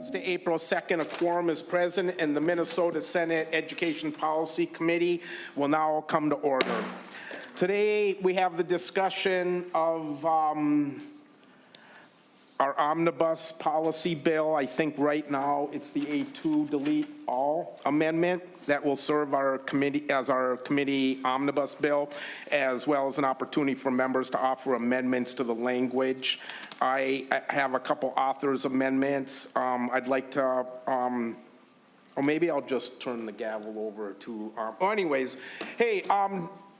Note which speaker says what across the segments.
Speaker 1: Wednesday, April 2nd, a quorum is present, and the Minnesota Senate Education Policy Committee will now come to order. Today, we have the discussion of our Omnibus Policy Bill. I think right now it's the A2 Delete All Amendment that will serve our committee as our committee omnibus bill, as well as an opportunity for members to offer amendments to the language. I have a couple authors' amendments. I'd like to, or maybe I'll just turn the gavel over to, anyways, hey,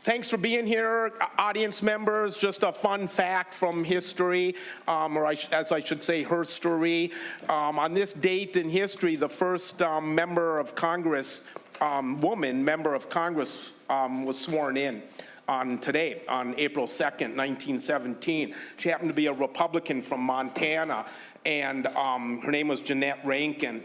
Speaker 1: thanks for being here, audience members. Just a fun fact from history, or as I should say, herstory. On this date in history, the first member of Congress, woman member of Congress, was sworn in on April 2nd, 1917. She happened to be a Republican from Montana, and her name was Jeanette Rankin.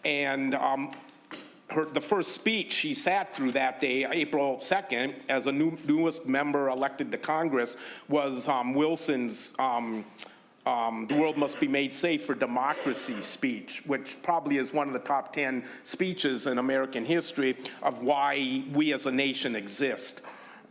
Speaker 1: And the first speech she sat through that day, April 2nd, as a newest member elected to Congress, was Wilson's The World Must Be Made Safe for Democracy speech, which probably is one of the top 10 speeches in American history of why we as a nation exist.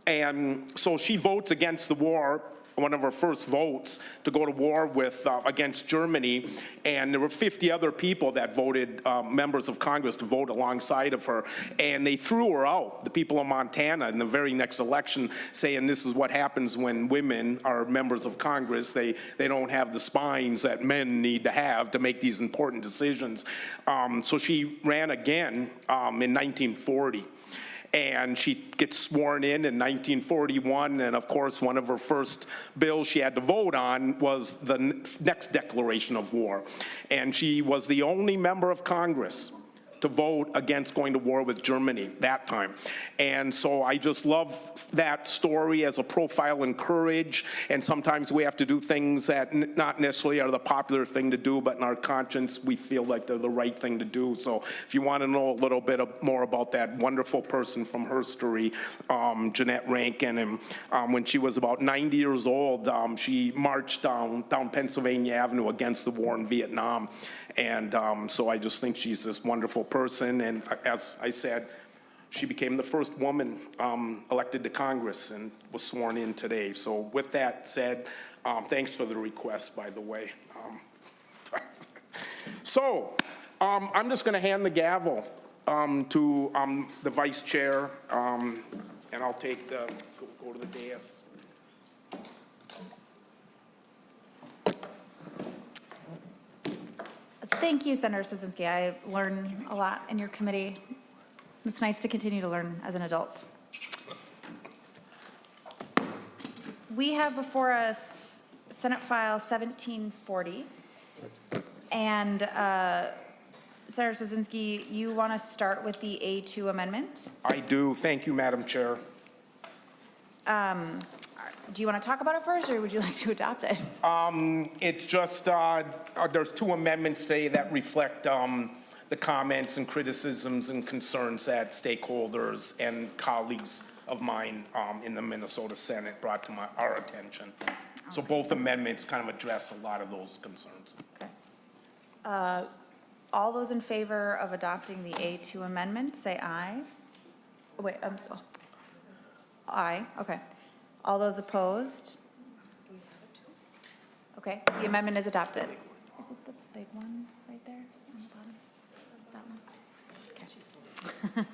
Speaker 1: And so she votes against the war, one of her first votes to go to war with against Germany, and there were 50 other people that voted, members of Congress, to vote alongside of her, and they threw her out, the people of Montana, in the very next election, saying this is what happens when women are members of Congress. They don't have the spines that men need to have to make these important decisions. So she ran again in 1940. And she gets sworn in 1941, and of course one of her first bills she had to vote on was the next declaration of war. And she was the only member of Congress to vote against going to war with Germany that time. And so I just love that story as a profile in courage, and sometimes we have to do things that not necessarily are the popular thing to do, but in our conscience we feel like they're the right thing to do. So if you want to know a little bit more about that wonderful person from her story, Jeanette Rankin, and when she was about 90 years old, she marched down Pennsylvania Avenue against the war in Vietnam. And so I just think she's this wonderful person, and as I said, she became the first woman elected to Congress and was sworn in today. So with that said, thanks for the request, by the way. So I'm just going to hand the gavel to the vice chair, and I'll take go to the dais.
Speaker 2: Thank you, Senator Cwodzinski. I learn a lot in your committee. It's nice to continue to learn as an adult. We have before us Senate File 1740. And Senator Cwodzinski, you want to start with the A2 amendment?
Speaker 1: I do. Thank you, Madam Chair.
Speaker 2: Do you want to talk about it first, or would you like to adopt it?
Speaker 1: It's just, there's two amendments today that reflect the comments and criticisms and concerns that stakeholders and colleagues of mine in the Minnesota Senate brought to our attention. Okay. So both amendments kind of address a lot of those concerns.
Speaker 2: Okay. All those in favor of adopting the A2 amendment, say aye. Wait, aye, okay. All those opposed? Okay, the amendment is adopted. Is it the big one right there on the bottom? That one? Okay.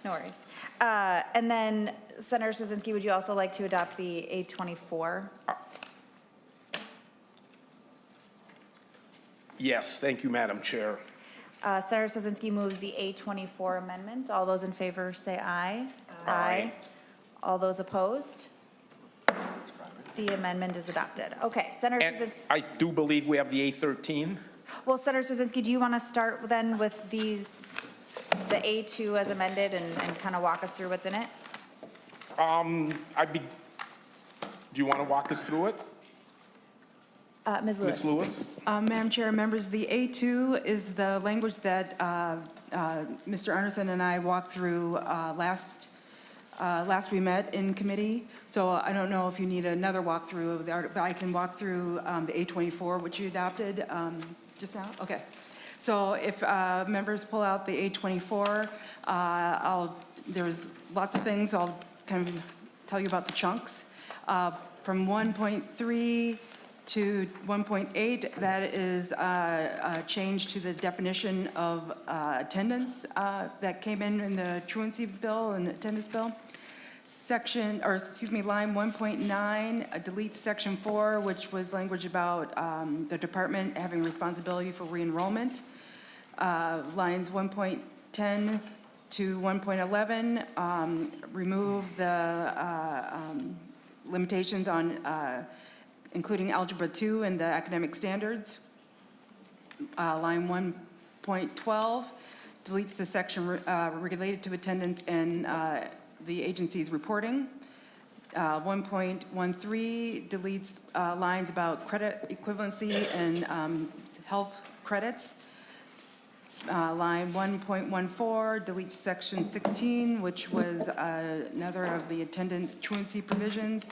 Speaker 2: No worries. And then, Senator Cwodzinski, would you also like to adopt the A24?
Speaker 1: Yes, thank you, Madam Chair.
Speaker 2: Senator Cwodzinski moves the A24 amendment. All those in favor say aye.
Speaker 1: Aye.
Speaker 2: All those opposed? The amendment is adopted. Okay, Senator Cwodzinski.
Speaker 1: I do believe we have the A13.
Speaker 2: Well, Senator Cwodzinski, do you want to start then with the A2 as amended and kind of walk us through what's in it?
Speaker 1: Do you want to walk us through it?
Speaker 2: Ms. Lewis.
Speaker 1: Ms. Lewis?
Speaker 3: Madam Chair, members, the A2 is the language that Mr. Arneson and I walked through last we met in committee. So I don't know if you need another walkthrough of the article, but I can walk through the A24, which you adopted just now. Okay. So if members pull out the A24, there's lots of things. I'll kind of tell you about the chunks. From 1.3 to 1.8, that is a change to the definition of attendance that came in the truancy bill and attendance bill. Line 1.9 deletes section 4, which was language about the department having responsibility for re-enrollment. Lines 1.10 to 1.11 remove the limitations on including Algebra 2 and the academic standards. Line 1.12 deletes the section related to attendance and the agency's reporting. 1.13 deletes lines about credit equivalency and health credits. Line 1.14 deletes section 16, which was another of the attendance truancy provisions.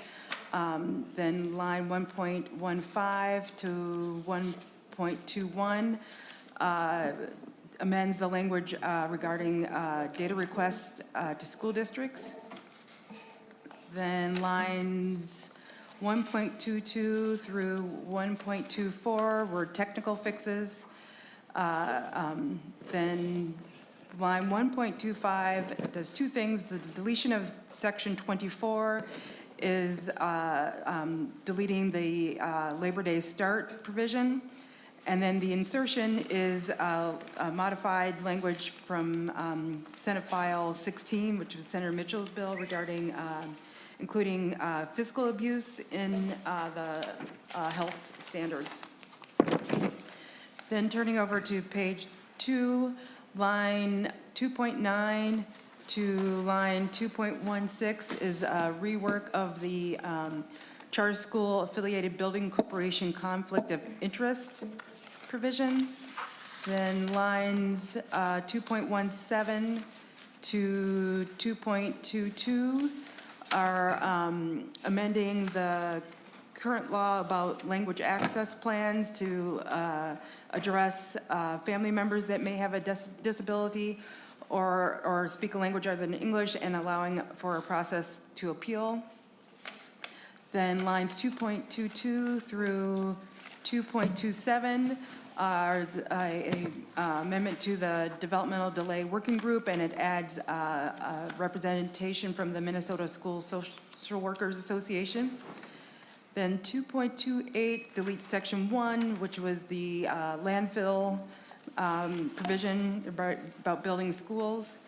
Speaker 3: Then line 1.15 to 1.21 amends the language regarding data requests to school districts. Then lines 1.22 through 1.24 were technical fixes. Then line 1.25 does two things. The deletion of section 24 is deleting the Labor Day start provision. And then the insertion is a modified language from Senate File 16, which was Senator Mitchell's bill regarding including physical abuse in the health standards. Then turning over to page 2, line 2.9 to line 2.16 is a rework of the charter school affiliated building corporation conflict of interest provision. Then lines 2.17 to 2.22 are amending the current law about language access plans to address family members that may have a disability or speak a language other than English, and allowing for a process to appeal. Then lines 2.22 through 2.27 are a amendment to the Developmental Delay Working Group, and it adds representation from the Minnesota School Social Workers Association. Then 2.28 deletes section 1, which was the landfill provision about building schools.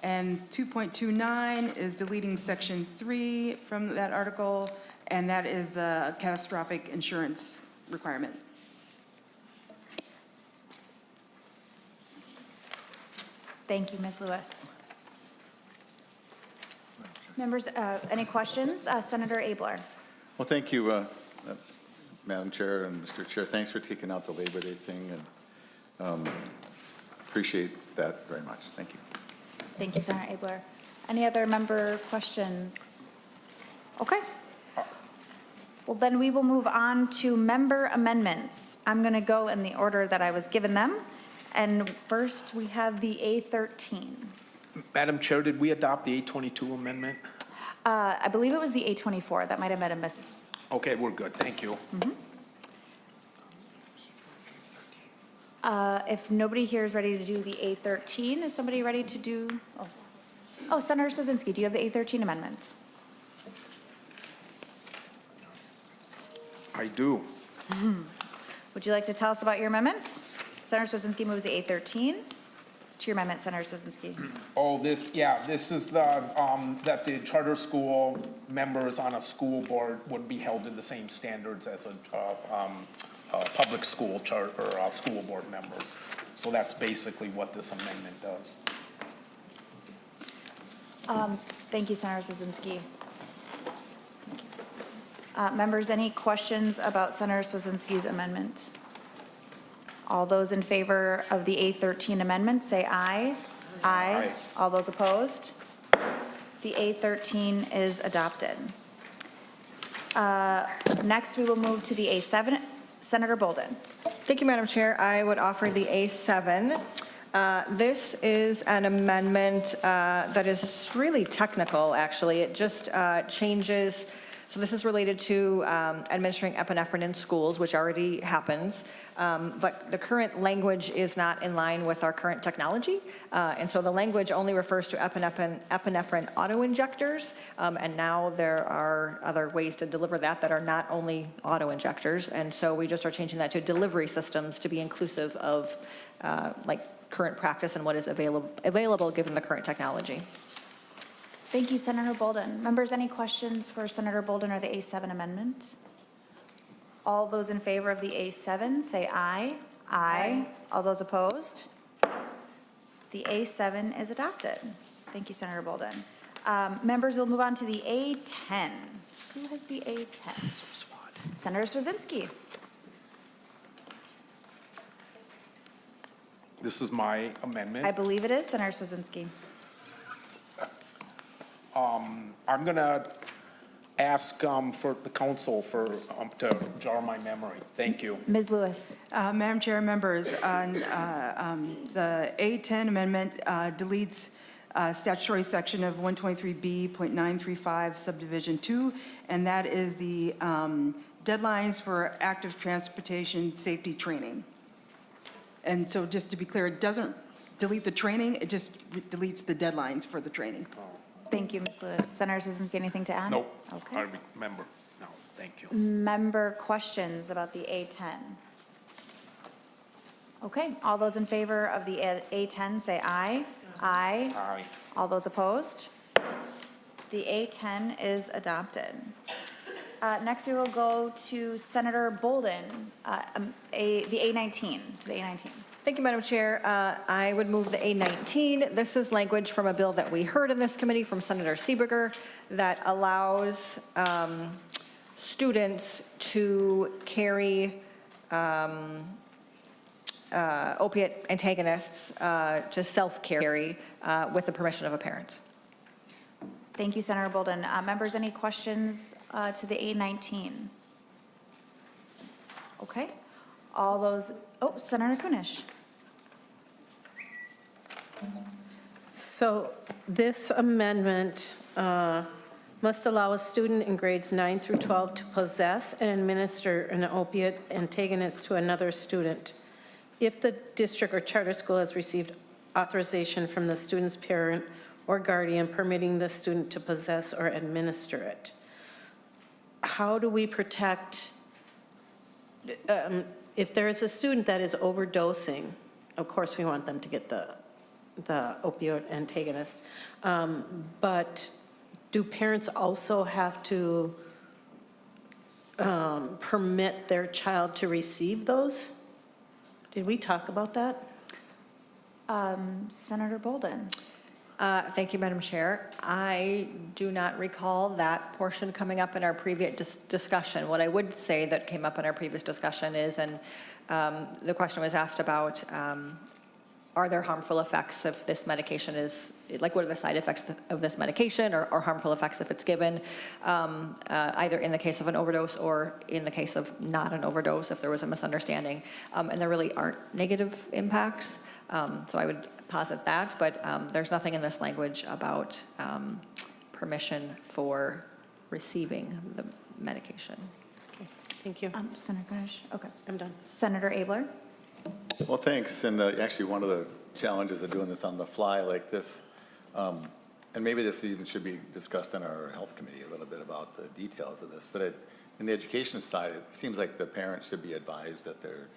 Speaker 3: And 2.29 is deleting section 3 from that article, and that is the catastrophic insurance requirement.
Speaker 2: Thank you, Ms. Lewis. Members, any questions? Senator Abler.
Speaker 4: Well, thank you, Madam Chair and Mr. Chair. Thanks for taking out the Labor Day thing, and appreciate that very much. Thank you.
Speaker 2: Thank you, Senator Abler. Any other member questions? Okay. Well, then we will move on to member amendments. I'm going to go in the order that I was given them. And first, we have the A13.
Speaker 1: Madam Chair, did we adopt the A22 amendment?
Speaker 2: I believe it was the A24. That might have been a miss.
Speaker 1: Okay, we're good. Thank you.
Speaker 2: If nobody here is ready to do the A13, is somebody ready to do? Oh, Senator Cwodzinski, do you have the A13 amendment?
Speaker 1: I do.
Speaker 2: Would you like to tell us about your amendment? Senator Cwodzinski moves the A13. To your amendment, Senator Cwodzinski.
Speaker 1: Oh, this is the, that the charter school members on a school board would be held to the same standards as a public school charter or school board members. So that's basically what this amendment does.
Speaker 2: Thank you, Senator Cwodzinski. Members, any questions about Senator Cwodzinski's amendment? All those in favor of the A13 amendment, say aye. Aye. All those opposed? The A13 is adopted. Next, we will move to the A7. Senator Bolden.
Speaker 5: Thank you, Madam Chair. I would offer the A7. This is an amendment that is really technical, actually. It just changes, so this is related to administering epinephrine in schools, which already happens, but the current language is not in line with our current technology, and so the language only refers to epinephrine auto-injectors, and now there are other ways to deliver that are not only auto-injectors, and so we just are changing that to delivery systems to be inclusive of like current practice and what is available given the current technology.
Speaker 2: Thank you, Senator Bolden. Members, any questions for Senator Bolden or the A7 amendment? All those in favor of the A7, say aye. Aye. All those opposed? The A7 is adopted. Thank you, Senator Bolden. Members, we'll move on to the A10. Who has the A10? Senator Cwodzinski.
Speaker 1: This is my amendment.
Speaker 2: I believe it is Senator Cwodzinski.
Speaker 1: I'm going to ask for the council to jar my memory. Thank you.
Speaker 2: Ms. Lewis.
Speaker 3: Madam Chair, members, on the A10 amendment deletes statutory section of 123B.935 subdivision 2, and that is the deadlines for active transportation safety training. And so just to be clear, it doesn't delete the training, it just deletes the deadlines for the training.
Speaker 2: Thank you, Ms. Lewis. Senator Cwodzinski, anything to add?
Speaker 1: Nope.
Speaker 2: Okay.
Speaker 1: I remember. No, thank you.
Speaker 2: Member questions about the A10? Okay, all those in favor of the A10 say aye. Aye.
Speaker 1: Aye.
Speaker 2: All those opposed? The A10 is adopted. Next, we will go to Senator Bolden, the A19, to the A19.
Speaker 5: Thank you, Madam Chair. I would move the A19. This is language from a bill that we heard in this committee from Senator Seeberger that allows students to carry opiate antagonists to self-carry with the permission of a parent.
Speaker 2: Thank you, Senator Bolden. Members, any questions to the A19? Okay. All those, Senator Kunish.
Speaker 6: So this amendment must allow a student in grades 9 through 12 to possess and administer an opiate antagonist to another student if the district or charter school has received authorization from the student's parent or guardian permitting the student to possess or administer it. How do we protect, if there is a student that is overdosing, of course we want them to get the opioid antagonist, but do parents also have to permit their child to receive those? Did we talk about that?
Speaker 2: Senator Bolden.
Speaker 5: Thank you, Madam Chair. I do not recall that portion coming up in our previous discussion. What I would say that came up in our previous discussion is, and the question was asked about, are there harmful effects if this medication is, like what are the side effects of this medication or harmful effects if it's given, either in the case of an overdose or in the case of not an overdose if there was a misunderstanding. And there really aren't negative impacts. So I would posit that, but there's nothing in this language about permission for receiving the medication.
Speaker 6: Okay, thank you.
Speaker 2: Senator Kunish. Okay.
Speaker 6: I'm done.
Speaker 2: Senator Abler.
Speaker 4: Well, thanks. And actually, one of the challenges of doing this on the fly like this, and maybe this even should be discussed in our health committee a little bit about the details of this, but in the education side, it seems like the parents should be advised that their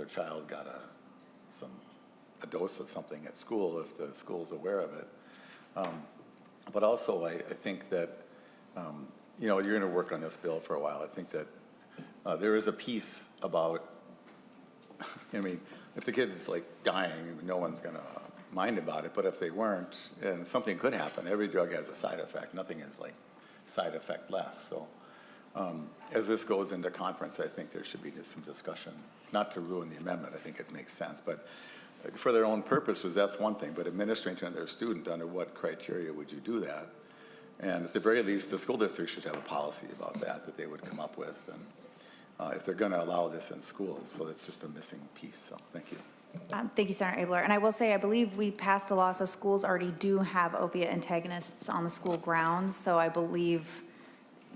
Speaker 4: child got a dose of something at school if the school's aware of it. But also, I think that, you're going to work on this bill for a while. I think that there is a piece about, I mean, if the kid's like dying, no one's going to mind about it, but if they weren't, and something could happen, every drug has a side effect. Nothing is like side effect less. So as this goes into conference, I think there should be just some discussion, not to ruin the amendment. I think it makes sense, but for their own purposes, that's one thing, but administering to their student, under what criteria would you do that? And at the very least, the school district should have a policy about that they would come up with. if they're going to allow this in schools. So it's just a missing piece, so thank you.
Speaker 2: Thank you, Senator Abler. And I will say, I believe we passed a law, so schools already do have opiate antagonists on the school grounds. So I believe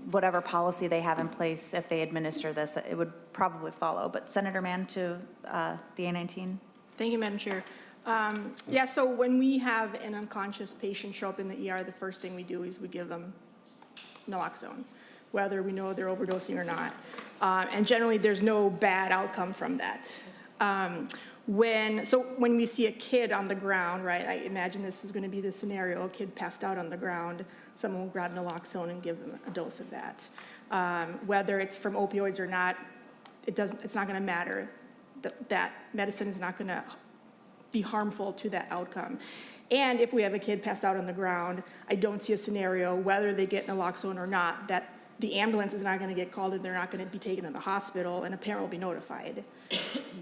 Speaker 2: whatever policy they have in place, if they administer this, it would probably follow. But Senator Mann to the A19.
Speaker 7: Thank you, Madam Chair. Yeah, so when we have an unconscious patient show up in the ER, the first thing we do is we give them naloxone, whether we know they're overdosing or not. And generally, there's no bad outcome from that. When we see a kid on the ground, right, I imagine this is going to be the scenario, a kid passed out on the ground, someone will grab naloxone and give them a dose of that. Whether it's from opioids or not, it's not going to matter. That medicine is not going to be harmful to that outcome. And if we have a kid passed out on the ground, I don't see a scenario, whether they get naloxone or not, that the ambulance is not going to get called and they're not going to be taken to the hospital and a parent will be notified.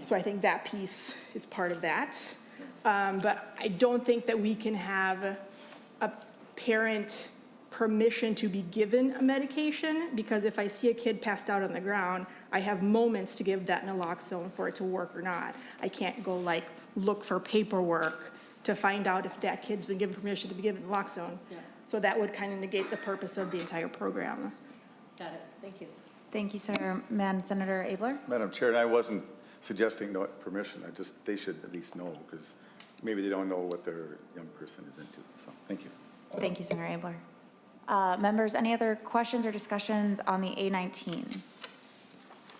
Speaker 7: So I think that piece is part of that. But I don't think that we can have a parent permission to be given a medication, because if I see a kid passed out on the ground, I have moments to give that naloxone for it to work or not. I can't go look for paperwork to find out if that kid's been given permission to be given naloxone. Yeah. So that would kind of negate the purpose of the entire program.
Speaker 6: Got it, thank you.
Speaker 2: Thank you, Senator Mann. Senator Abler?
Speaker 4: Madam Chair, and I wasn't suggesting no permission. They should at least know, because maybe they don't know what their young person is into. So thank you.
Speaker 2: Thank you, Senator Abler. Members, any other questions or discussions on the A19?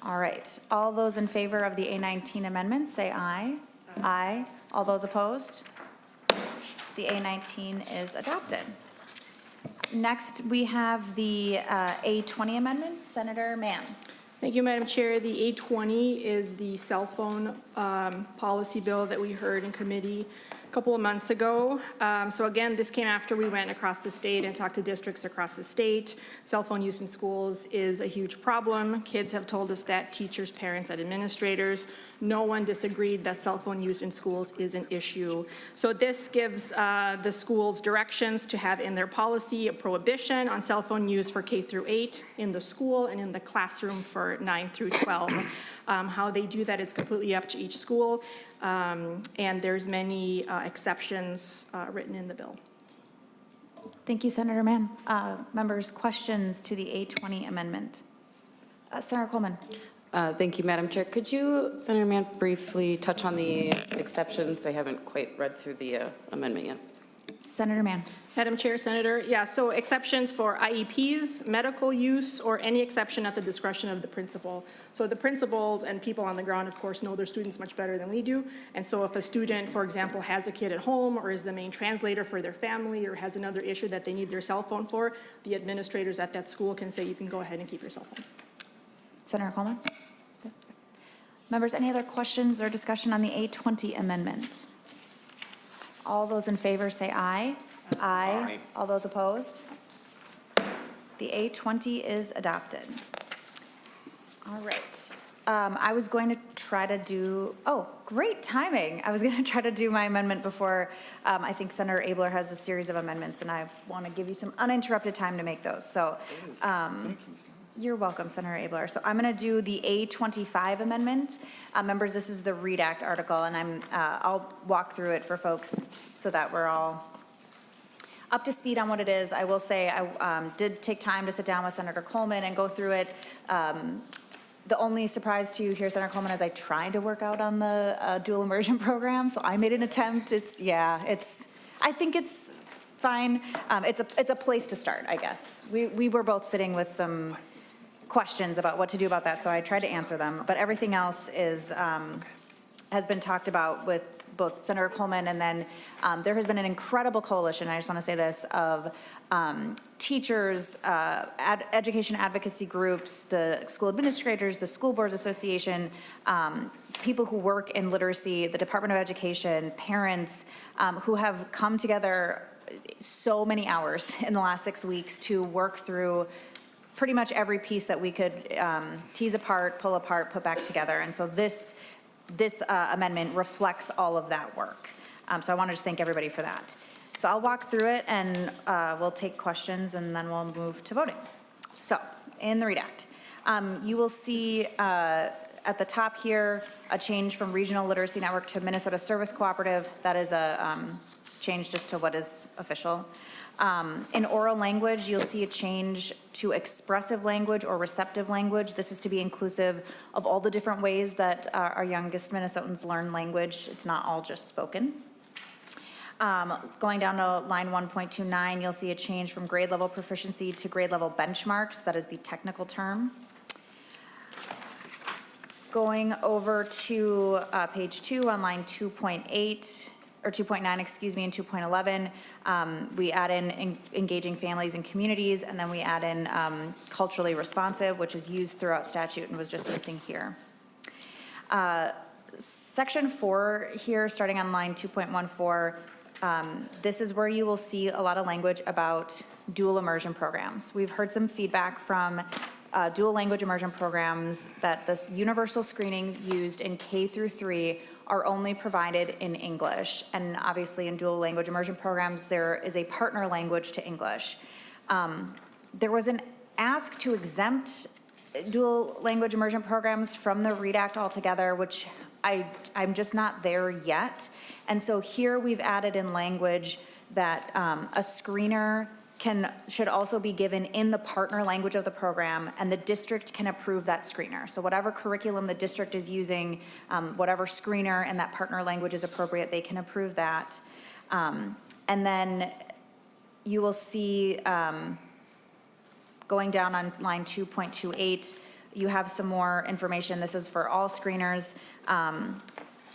Speaker 2: All right. All those in favor of the A19 amendments, say aye. Aye. All those opposed? The A19 is adopted. Next, we have the A20 amendment. Senator Mann.
Speaker 7: Thank you, Madam Chair. The A20 is the cell phone policy bill that we heard in committee a couple of months ago. So again, this came after we went across the state and talked to districts across the state. Cell phone use in schools is a huge problem. Kids have told us that, teachers, parents, and administrators. No one disagreed that cell phone use in schools is an issue. So this gives the schools directions to have in their policy a prohibition on cell phone use for K through 8 in the school and in the classroom for 9 through 12. How they do that is completely up to each school, and there's many exceptions written in the bill.
Speaker 2: Thank you, Senator Mann. Members, questions to the A20 amendment? Senator Coleman.
Speaker 8: Thank you, Madam Chair. Could you, Senator Mann, briefly touch on the exceptions? I haven't quite read through the amendment yet.
Speaker 2: Senator Mann.
Speaker 7: Madam Chair, Senator, yeah, so exceptions for IEPs, medical use, or any exception at the discretion of the principal. So the principals and people on the ground, of course, know their students much better than we do. And so if a student, for example, has a kid at home or is the main translator for their family or has another issue that they need their cell phone for, the administrators at that school can say, you can go ahead and keep your cell phone.
Speaker 2: Senator Coleman. Members, any other questions or discussion on the A20 amendment? All those in favor say aye. Aye. All those opposed? The A20 is adopted. All right. I was going to try to do, oh, great timing. I was going to try to do my amendment before I think Senator Abler has a series of amendments, and I want to give you some uninterrupted time to make those. So you're welcome, Senator Abler. So I'm going to do the A25 amendment. Members, this is the READ Act article, and I'll walk through it for folks so that we're all up to speed on what it is. I will say I did take time to sit down with Senator Coleman and go through it. The only surprise to you here, Senator Coleman, is I tried to work out on the dual immersion program, so I made an attempt. I think it's fine. It's a place to start, I guess. We were both sitting with some questions about what to do about that, so I tried to answer them. But everything else is has been talked about with both Senator Coleman, and then there has been an incredible coalition, I just want to say this, of teachers, education advocacy groups, the school administrators, the School Boards Association, people who work in literacy, the Department of Education, parents, who have come together so many hours in the last 6 weeks to work through pretty much every piece that we could tease apart, pull apart, put back together. And so this amendment reflects all of that work. So I want to just thank everybody for that. So I'll walk through it and we'll take questions and then we'll move to voting. So in the READ Act, You will see at the top here, a change from Regional Literacy Network to Minnesota Service Cooperative. That is a change just to what is official. In oral language, you'll see a change to expressive language or receptive language. This is to be inclusive of all the different ways that our youngest Minnesotans learn language. It's not all just spoken. Going down to line 1.29, you'll see a change from grade level proficiency to grade level benchmarks. That is the technical term. Going over to page 2 on line 2.8, or 2.9, excuse me, and 2.11, we add in engaging families and communities, and then we add in culturally responsive, which is used throughout statute and was just missing here. Section 4 here, starting on line 2.14, this is where you will see a lot of language about dual immersion programs. We've heard some feedback from dual language immersion programs that the universal screenings used in K through 3 are only provided in English. And obviously in dual language immersion programs, there is a partner language to English. There was an ask to exempt dual language immersion programs from the READ Act altogether, which I'm just not there yet. And so here we've added in language that a screener should also be given in the partner language of the program, and the district can approve that screener. So whatever curriculum the district is using, whatever screener and that partner language is appropriate, they can approve that. And then you will see going down on line 2.28, you have some more information. This is for all screeners,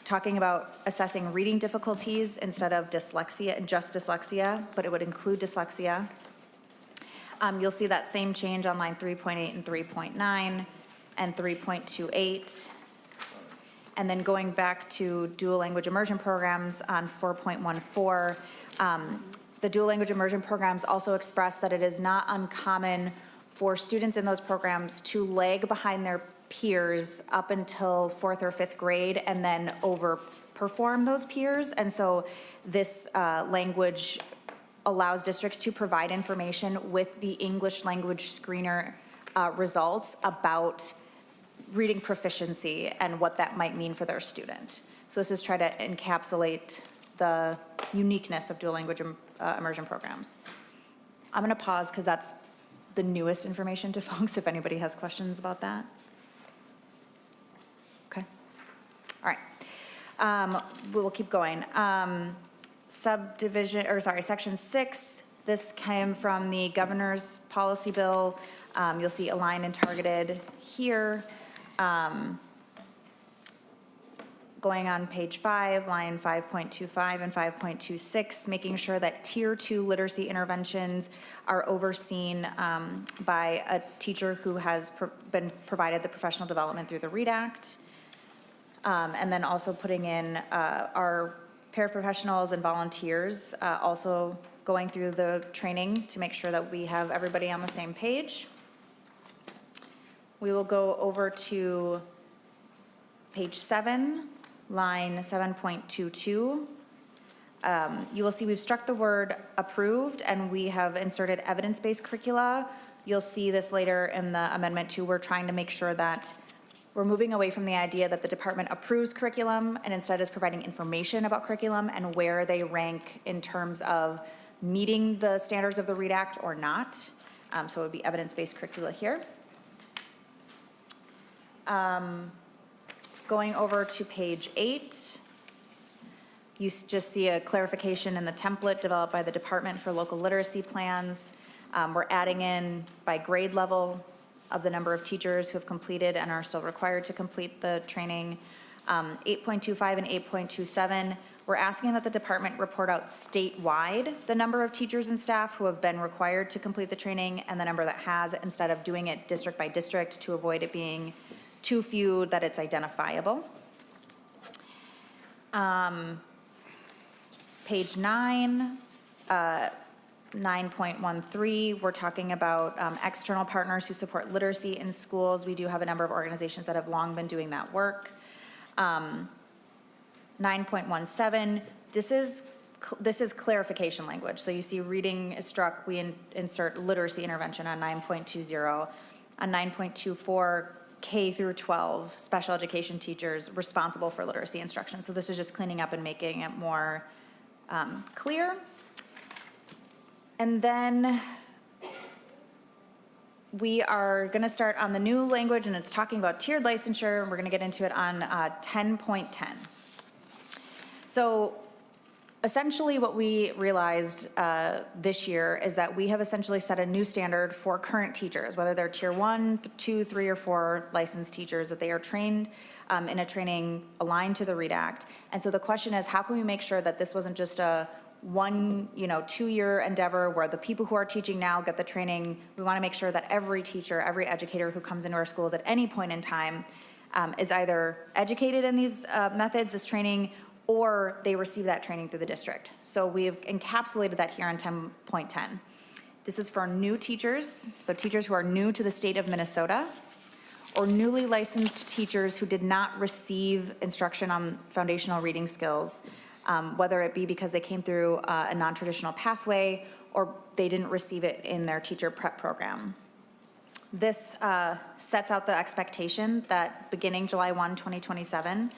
Speaker 2: talking about assessing reading difficulties instead of dyslexia, just dyslexia, but it would include dyslexia. You'll see that same change on line 3.8 and 3.9 and 3.28. And then going back to dual language immersion programs on 4.14, the dual language immersion programs also express that it is not uncommon for students in those programs to lag behind their peers up until 4th or 5th grade and then overperform those peers. And so this language allows districts to provide information with the English language screener results about reading proficiency and what that might mean for their student. So this is try to encapsulate the uniqueness of dual language immersion programs. I'm going to pause because that's the newest information to folks, if anybody has questions about that. Okay. All right. We'll keep going. Section 6, this came from the governor's policy bill. You'll see aligned and targeted here. Going on page 5, line 5.25 and 5.26, making sure that tier 2 literacy interventions are overseen by a teacher who has been provided the professional development through the READ Act. And then also putting in our paraprofessionals and volunteers also going through the training to make sure that we have everybody on the same page. We will go over to page 7, line 7.22. You will see we've struck the word approved and we have inserted evidence-based curricula. You'll see this later in the amendment too. We're trying to make sure that we're moving away from the idea that the department approves curriculum and instead is providing information about curriculum and where they rank in terms of meeting the standards of the READ Act or not. So it would be evidence-based curricula here. Going over to page 8, you just see a clarification in the template developed by the department for local literacy plans. We're adding in by grade level of the number of teachers who have completed and are still required to complete the training. 8.25 and 8.27, we're asking that the department report out statewide the number of teachers and staff who have been required to complete the training and the number that has, instead of doing it district by district to avoid it being too few that it's identifiable. Page 9, 9.13, we're talking about external partners who support literacy in schools. We do have a number of organizations that have long been doing that work. 9.17, this is clarification language. So you see reading is struck, we insert literacy intervention on 9.20. on 9.24, K through 12 special education teachers responsible for literacy instruction. So this is just cleaning up and making it more clear. And then we are going to start on the new language, and it's talking about tiered licensure, and we're going to get into it on 10.10. So essentially what we realized this year is that we have essentially set a new standard for current teachers, whether they're tier 1, 2, 3, or 4 licensed teachers, that they are trained in a training aligned to the READ Act. And so the question is, how can we make sure that this wasn't just a 2-year endeavor where the people who are teaching now get the training? We want to make sure that every teacher, every educator who comes into our schools at any point in time is either educated in these methods, this training, or they receive that training through the district. So we've encapsulated that here on 10.10. This is for new teachers, so teachers who are new to the state of Minnesota, or newly licensed teachers who did not receive instruction on foundational reading skills, whether it be because they came through a non-traditional pathway or they didn't receive it in their teacher prep program. This sets out the expectation that beginning July 1, 2027,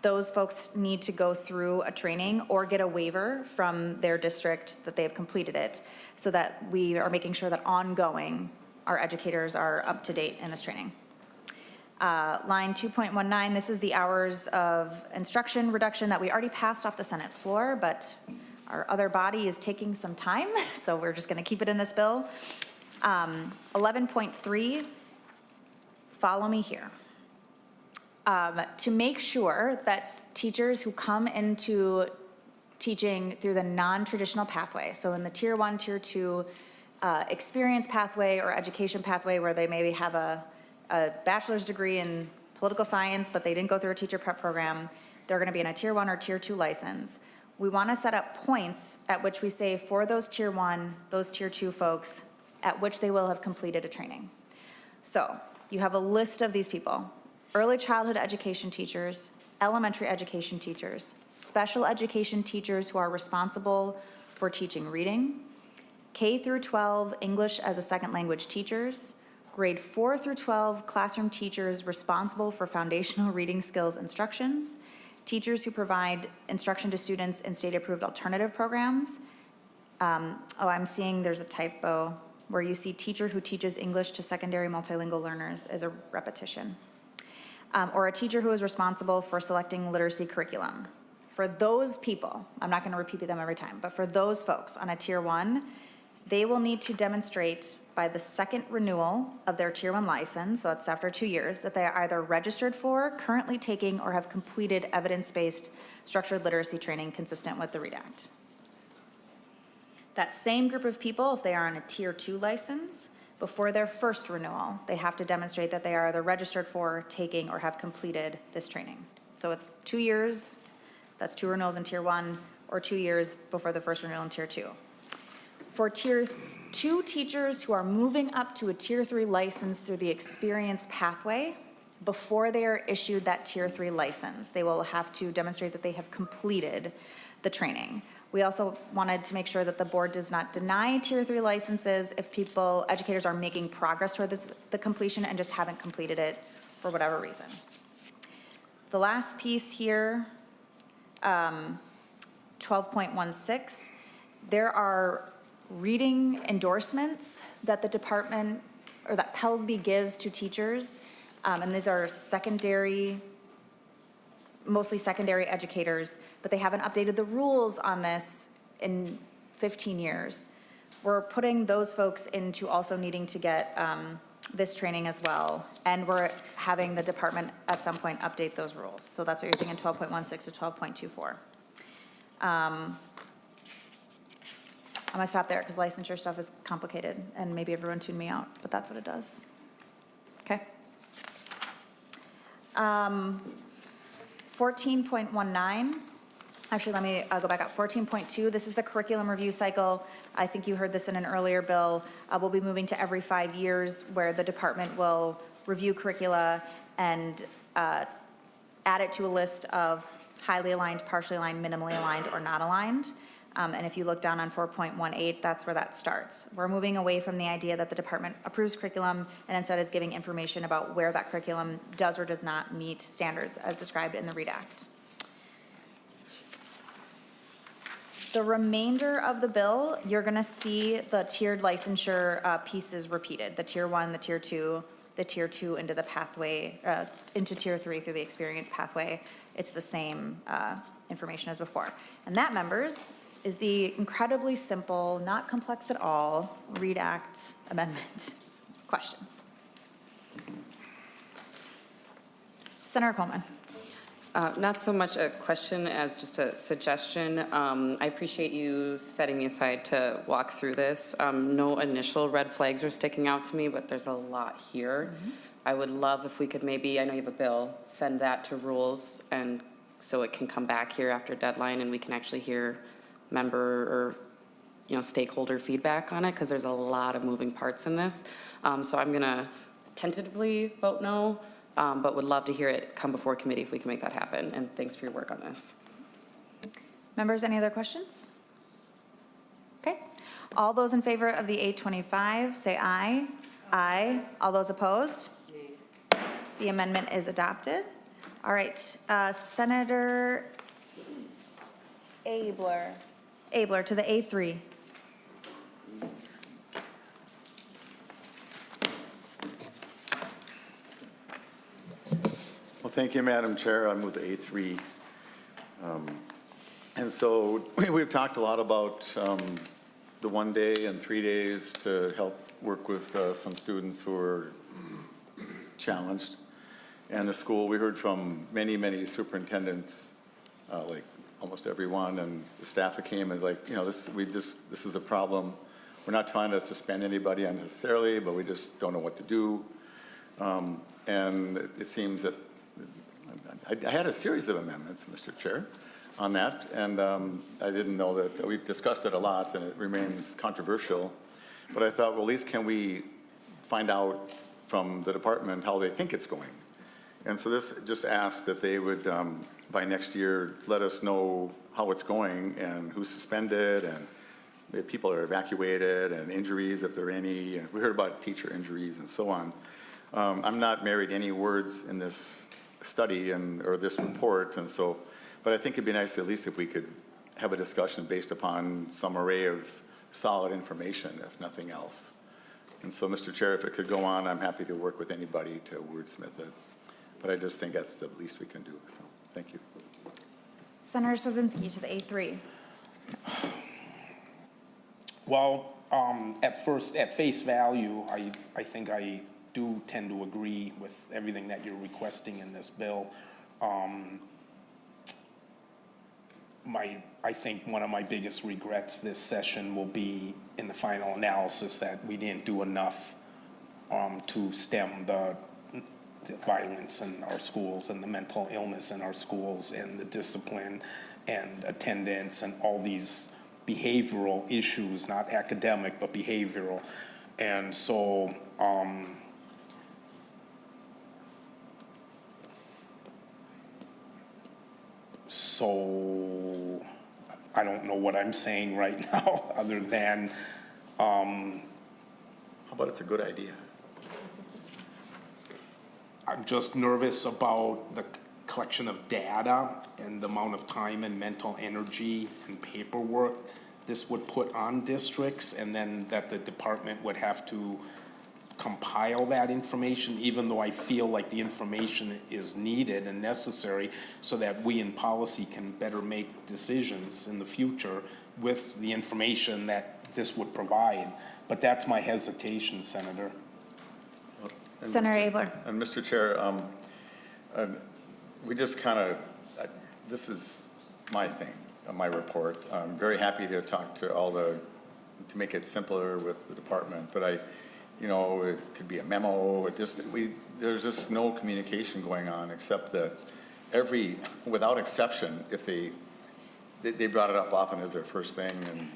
Speaker 2: those folks need to go through a training or get a waiver from their district that they have completed it, so that we are making sure that ongoing our educators are up to date in this training. Line 2.19, this is the hours of instruction reduction that we already passed off the Senate floor, but our other body is taking some time, so we're just gonna keep it in this bill. 11.3, follow me here. To make sure that teachers who come into teaching through the non-traditional pathway, so in the tier 1, tier 2 experience pathway or education pathway, where they maybe have a bachelor's degree in political science, but they didn't go through a teacher prep program, they're going to be in a tier 1 or tier 2 license. We want to set up points at which we say for those tier 1, those tier 2 folks, at which they will have completed a training. So you have a list of these people: early childhood education teachers, elementary education teachers, special education teachers who are responsible for teaching reading, K through 12 English as a second language teachers, grade 4 through 12 classroom teachers responsible for foundational reading skills instructions, teachers who provide instruction to students in state-approved alternative programs. I'm seeing there's a typo where you see teacher who teaches English to secondary multilingual learners as a repetition. Or a teacher who is responsible for selecting literacy curriculum. For those people, I'm not going to repeat them every time, but for those folks on a tier 1, they will need to demonstrate by the second renewal of their tier 1 license, so it's after 2 years, that they are either registered for, currently taking, or have completed evidence-based structured literacy training consistent with the READ Act. That same group of people, if they are on a tier 2 license, before their first renewal, they have to demonstrate that they are either registered for, taking, or have completed this training. So it's 2 years, that's 2 renewals in tier 1, or 2 years before the first renewal in tier 2. For tier 2 teachers who are moving up to a tier 3 license through the experience pathway, before they are issued that tier 3 license, they will have to demonstrate that they have completed the training. We also wanted to make sure that the board does not deny tier 3 licenses if educators are making progress toward the completion and just haven't completed it for whatever reason. The last piece here, 12.16, there are reading endorsements that the department, or that PELSB gives to teachers, and these are mostly secondary educators, but they haven't updated the rules on this in 15 years. We're putting those folks into also needing to get this training as well, and we're having the department at some point update those rules. So that's what you're seeing in 12.16 to 12.24. I'm gonna stop there because licensure stuff is complicated and maybe everyone tuned me out, but that's what it does. Okay. 14.19, actually let me go back up. 14.2, this is the curriculum review cycle. I think you heard this in an earlier bill. We'll be moving to every 5 years where the department will review curricula and add it to a list of highly aligned, partially aligned, minimally aligned, or not aligned. And if you look down on 4.18, that's where that starts. We're moving away from the idea that the department approves curriculum and instead is giving information about where that curriculum does or does not meet standards as described in the READ Act. The remainder of the bill, you're gonna see the tiered licensure pieces repeated, the tier 1, the tier 2, the tier 2 into the pathway, into tier 3 through the experience pathway. It's the same information as before. And that, members, is the incredibly simple, not complex at all, READ Act amendment. Questions? Senator Coleman.
Speaker 8: Not so much a question as just a suggestion. I appreciate you setting me aside to walk through this. No initial red flags are sticking out to me, but there's a lot here. I would love if we could maybe, I know you have a bill, send that to rules and so it can come back here after deadline and we can actually hear member or stakeholder feedback on it, because there's a lot of moving parts in this. So I'm gonna tentatively vote no, but would love to hear it come before committee if we can make that happen. And thanks for your work on this.
Speaker 2: Members, any other questions? Okay. All those in favor of the 825, say aye. Aye. All those opposed? The amendment is adopted. All right, Senator Abler to the A3.
Speaker 4: Well, thank you, Madam Chair. I'm with A3. And so we've talked a lot about the 1 day and 3 days to help work with some students who are challenged. And the school, we heard from many, many superintendents, like almost everyone, and the staff that came is like, this is a problem. We're not trying to suspend anybody unnecessarily, but we just don't know what to do. And it seems that I had a series of amendments, Mr. Chair, on that, and I didn't know that. We've discussed it a lot, and it remains controversial. But I thought, well, at least can we find out from the department how they think it's going? And so this just asked that they would, by next year, let us know how it's going and who's suspended and if people are evacuated and injuries, if there are any. And we heard about teacher injuries and so on. I'm not married to any words in this study or this report, and so, but I think it'd be nice at least if we could have a discussion based upon some array of solid information, if nothing else. And so, Mr. Chair, if it could go on, I'm happy to work with anybody to wordsmith it. But I just think that's the least we can do, so thank you.
Speaker 2: Senator Cwodzinski to the A3.
Speaker 1: Well, at face value, I think I do tend to agree with everything that you're requesting in this bill. I think one of my biggest regrets this session will be in the final analysis that we didn't do enough to stem the violence in our schools and the mental illness in our schools and the discipline and attendance and all these behavioral issues, not academic, but behavioral. And so, I don't know what I'm saying right now other than,
Speaker 4: How about it's a good idea?
Speaker 1: I'm just nervous about the collection of data and the amount of time and mental energy and paperwork this would put on districts, and then that the department would have to compile that information, even though I feel like the information is needed and necessary so that we in policy can better make decisions in the future with the information that this would provide. But that's my hesitation, Senator.
Speaker 4: And
Speaker 2: Senator Abler.
Speaker 4: And Mr. Chair, we just kind of, this is my thing, my report. I'm very happy to talk to to make it simpler with the department, but it could be a memo. There's just no communication going on except that without exception, if they brought it up often as their first thing, and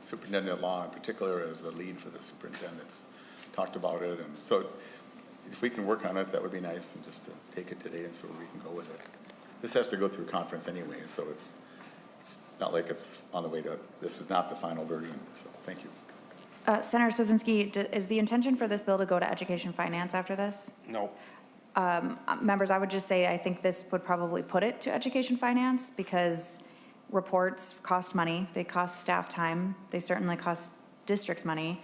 Speaker 4: Superintendent Law in particular as the lead for the superintendents talked about it, and so if we can work on it, that would be nice, and just to take it today and so we can go with it. This has to go through conference anyway, so it's not like it's on the way to, this is not the final version, so thank you.
Speaker 2: Senator Cwodzinski, is the intention for this bill to go to Education Finance after this?
Speaker 1: No.
Speaker 2: Members, I would just say, I think this would probably put it to Education Finance because reports cost money, they cost staff time, they certainly cost districts money.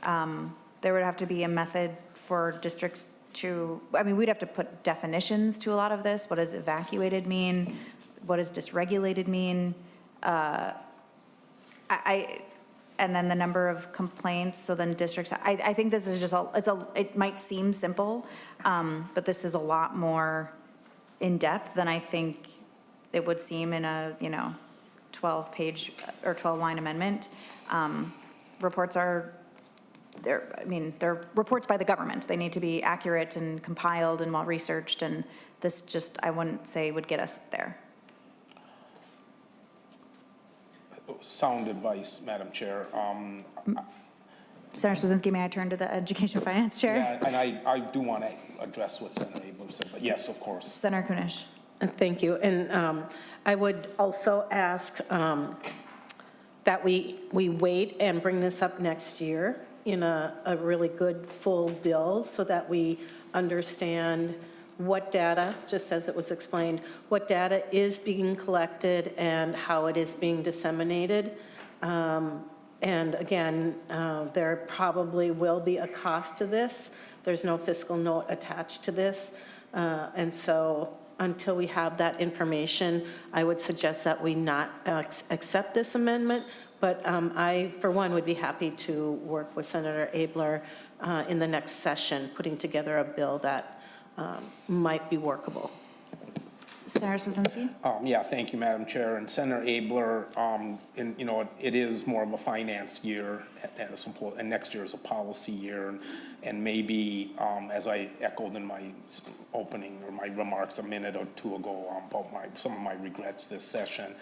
Speaker 2: There would have to be a method for districts to, I mean, we'd have to put definitions to a lot of this. What does evacuated mean? What does dysregulated mean? And then the number of complaints, so then districts, I think this is just, it might seem simple, but this is a lot more in-depth than I think it would seem in a, 12-page or 12-line amendment. Reports are, they're reports by the government. They need to be accurate and compiled and well-researched, and this just, I wouldn't say would get us there.
Speaker 1: Sound advice, Madam Chair.
Speaker 2: Senator Cwodzinski, may I turn to the Education Finance Chair?
Speaker 1: Yeah, and I do want to address what Senator Abler said, but yes, of course.
Speaker 2: Senator Kunish.
Speaker 6: And thank you. And I would also ask that we wait and bring this up next year in a really good, full bill so that we understand what data, just as it was explained, what data is being collected and how it is being disseminated. And again, there probably will be a cost to this. There's no fiscal note attached to this. And so until we have that information, I would suggest that we not accept this amendment. But I, for one, would be happy to work with Senator Abler in the next session, putting together a bill that might be workable.
Speaker 2: Senator Cwodzinski?
Speaker 1: Yeah, thank you, Madam Chair. And Senator Abler, it is more of a finance year, and next year is a policy year. And maybe, as I echoed in my opening or my remarks a minute or two ago about some of my regrets this session,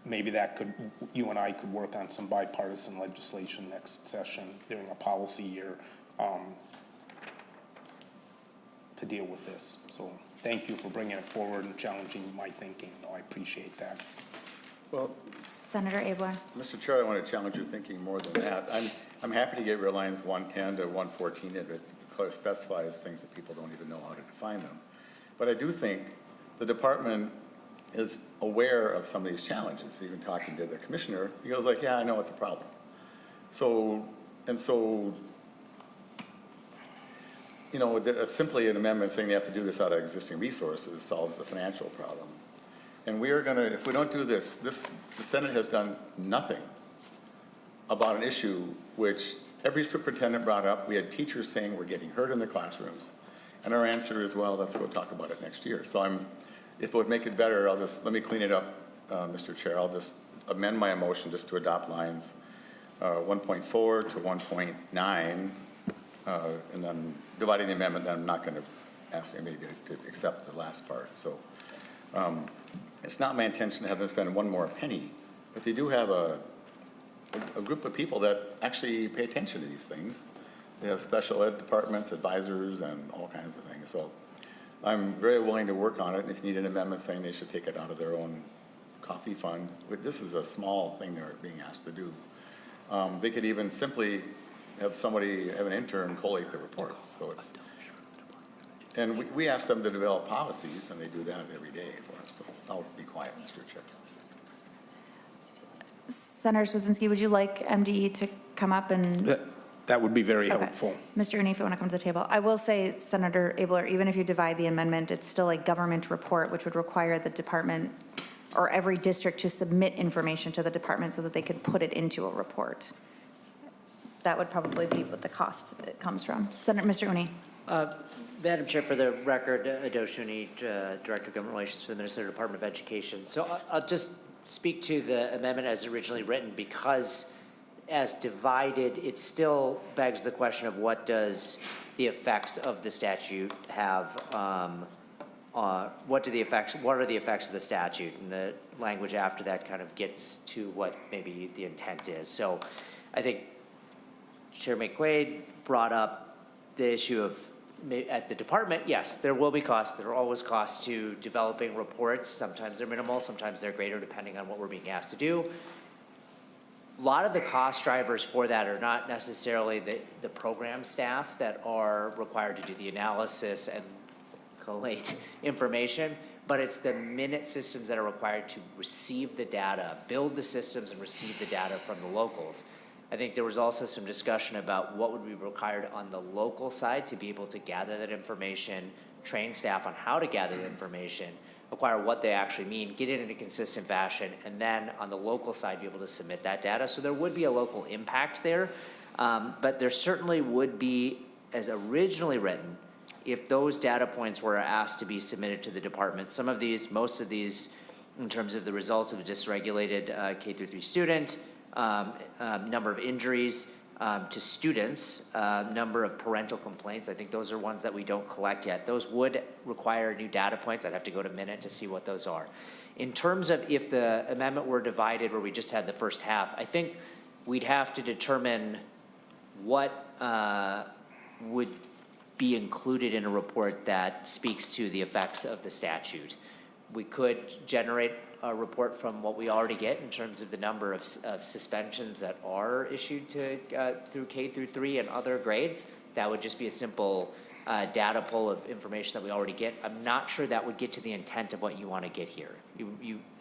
Speaker 1: maybe you and I could work on some bipartisan legislation next session during a policy year to deal with this. So thank you for bringing it forward and challenging my thinking. I appreciate that.
Speaker 4: Well,
Speaker 2: Senator Abler?
Speaker 4: Mr. Chair, I want to challenge your thinking more than that. I'm happy to get rid of lines 110 to 114 if it specifies things that people don't even know how to define them. But I do think the department is aware of some of these challenges. Even talking to the commissioner, he goes like, yeah, I know it's a problem. So simply an amendment saying they have to do this out of existing resources solves the financial problem. And we are going to, if we don't do this, the Senate has done nothing about an issue which every superintendent brought up. We had teachers saying we're getting hurt in the classrooms. And our answer is, well, let's go talk about it next year. So if it would make it better, let me clean it up, Mr. Chair. I'll just amend my motion just to adopt lines 1.4 to 1.9. And then dividing the amendment, then I'm not going to ask anybody to accept the last part. So it's not my intention to have them spend one more penny, but they do have a group of people that actually pay attention to these things. They have special ed departments, advisors, and all kinds of things. So I'm very willing to work on it. And if you need an amendment saying they should take it out of their own coffee fund, but this is a small thing they're being asked to do. They could even simply have an intern collate the reports. So and we ask them to develop policies, and they do that every day for us. So I'll be quiet, Mr. Chair.
Speaker 2: Senator Cwodzinski, would you like MDE to come up and?
Speaker 1: That would be very
Speaker 2: Okay.
Speaker 1: helpful.
Speaker 2: Mr. Rooney, if you want to come to the table. I will say, Senator Abler, even if you divide the amendment, it's still a government report, which would require the department or every district to submit information to the department so that they could put it into a report. That would probably be what the cost it comes from. Mr. Rooney.
Speaker 9: Madam Chair, for the record, Ado Shuni, Director of Government Relations for the Minnesota Department of Education. So I'll just speak to the amendment as originally written, because as divided, it still begs the question of what does the effects of the statute have, what are the effects of the statute? And the language after that kind of gets to what maybe the intent is. So I think Chair McQuaid brought up the issue of at the department, yes, there will be costs. There are always costs to developing reports. Sometimes they're minimal, sometimes they're greater, depending on what we're being asked to do. A lot of the cost drivers for that are not necessarily the program staff that are required to do the analysis and collate information, but it's the minute systems that are required to receive the data, build the systems and receive the data from the locals. I think there was also some discussion about what would be required on the local side to be able to gather that information, train staff on how to gather the information, acquire what they actually mean, get it in a consistent fashion, and then on the local side, be able to submit that data. So there would be a local impact there, but there certainly would be, as originally written, if those data points were asked to be submitted to the department. Some of these, most of these, in terms of the results of a dysregulated K-3 student, number of injuries to students, number of parental complaints. I think those are ones that we don't collect yet. Those would require new data points. I'd have to go to Minute to see what those are. In terms of if the amendment were divided where we just had the first half, I think we'd have to determine what would be included in a report that speaks to the effects of the statute. We could generate a report from what we already get in terms of the number of suspensions that are issued to through K-3 and other grades. That would just be a simple data pull of information that we already get. I'm not sure that would get to the intent of what you want to get here.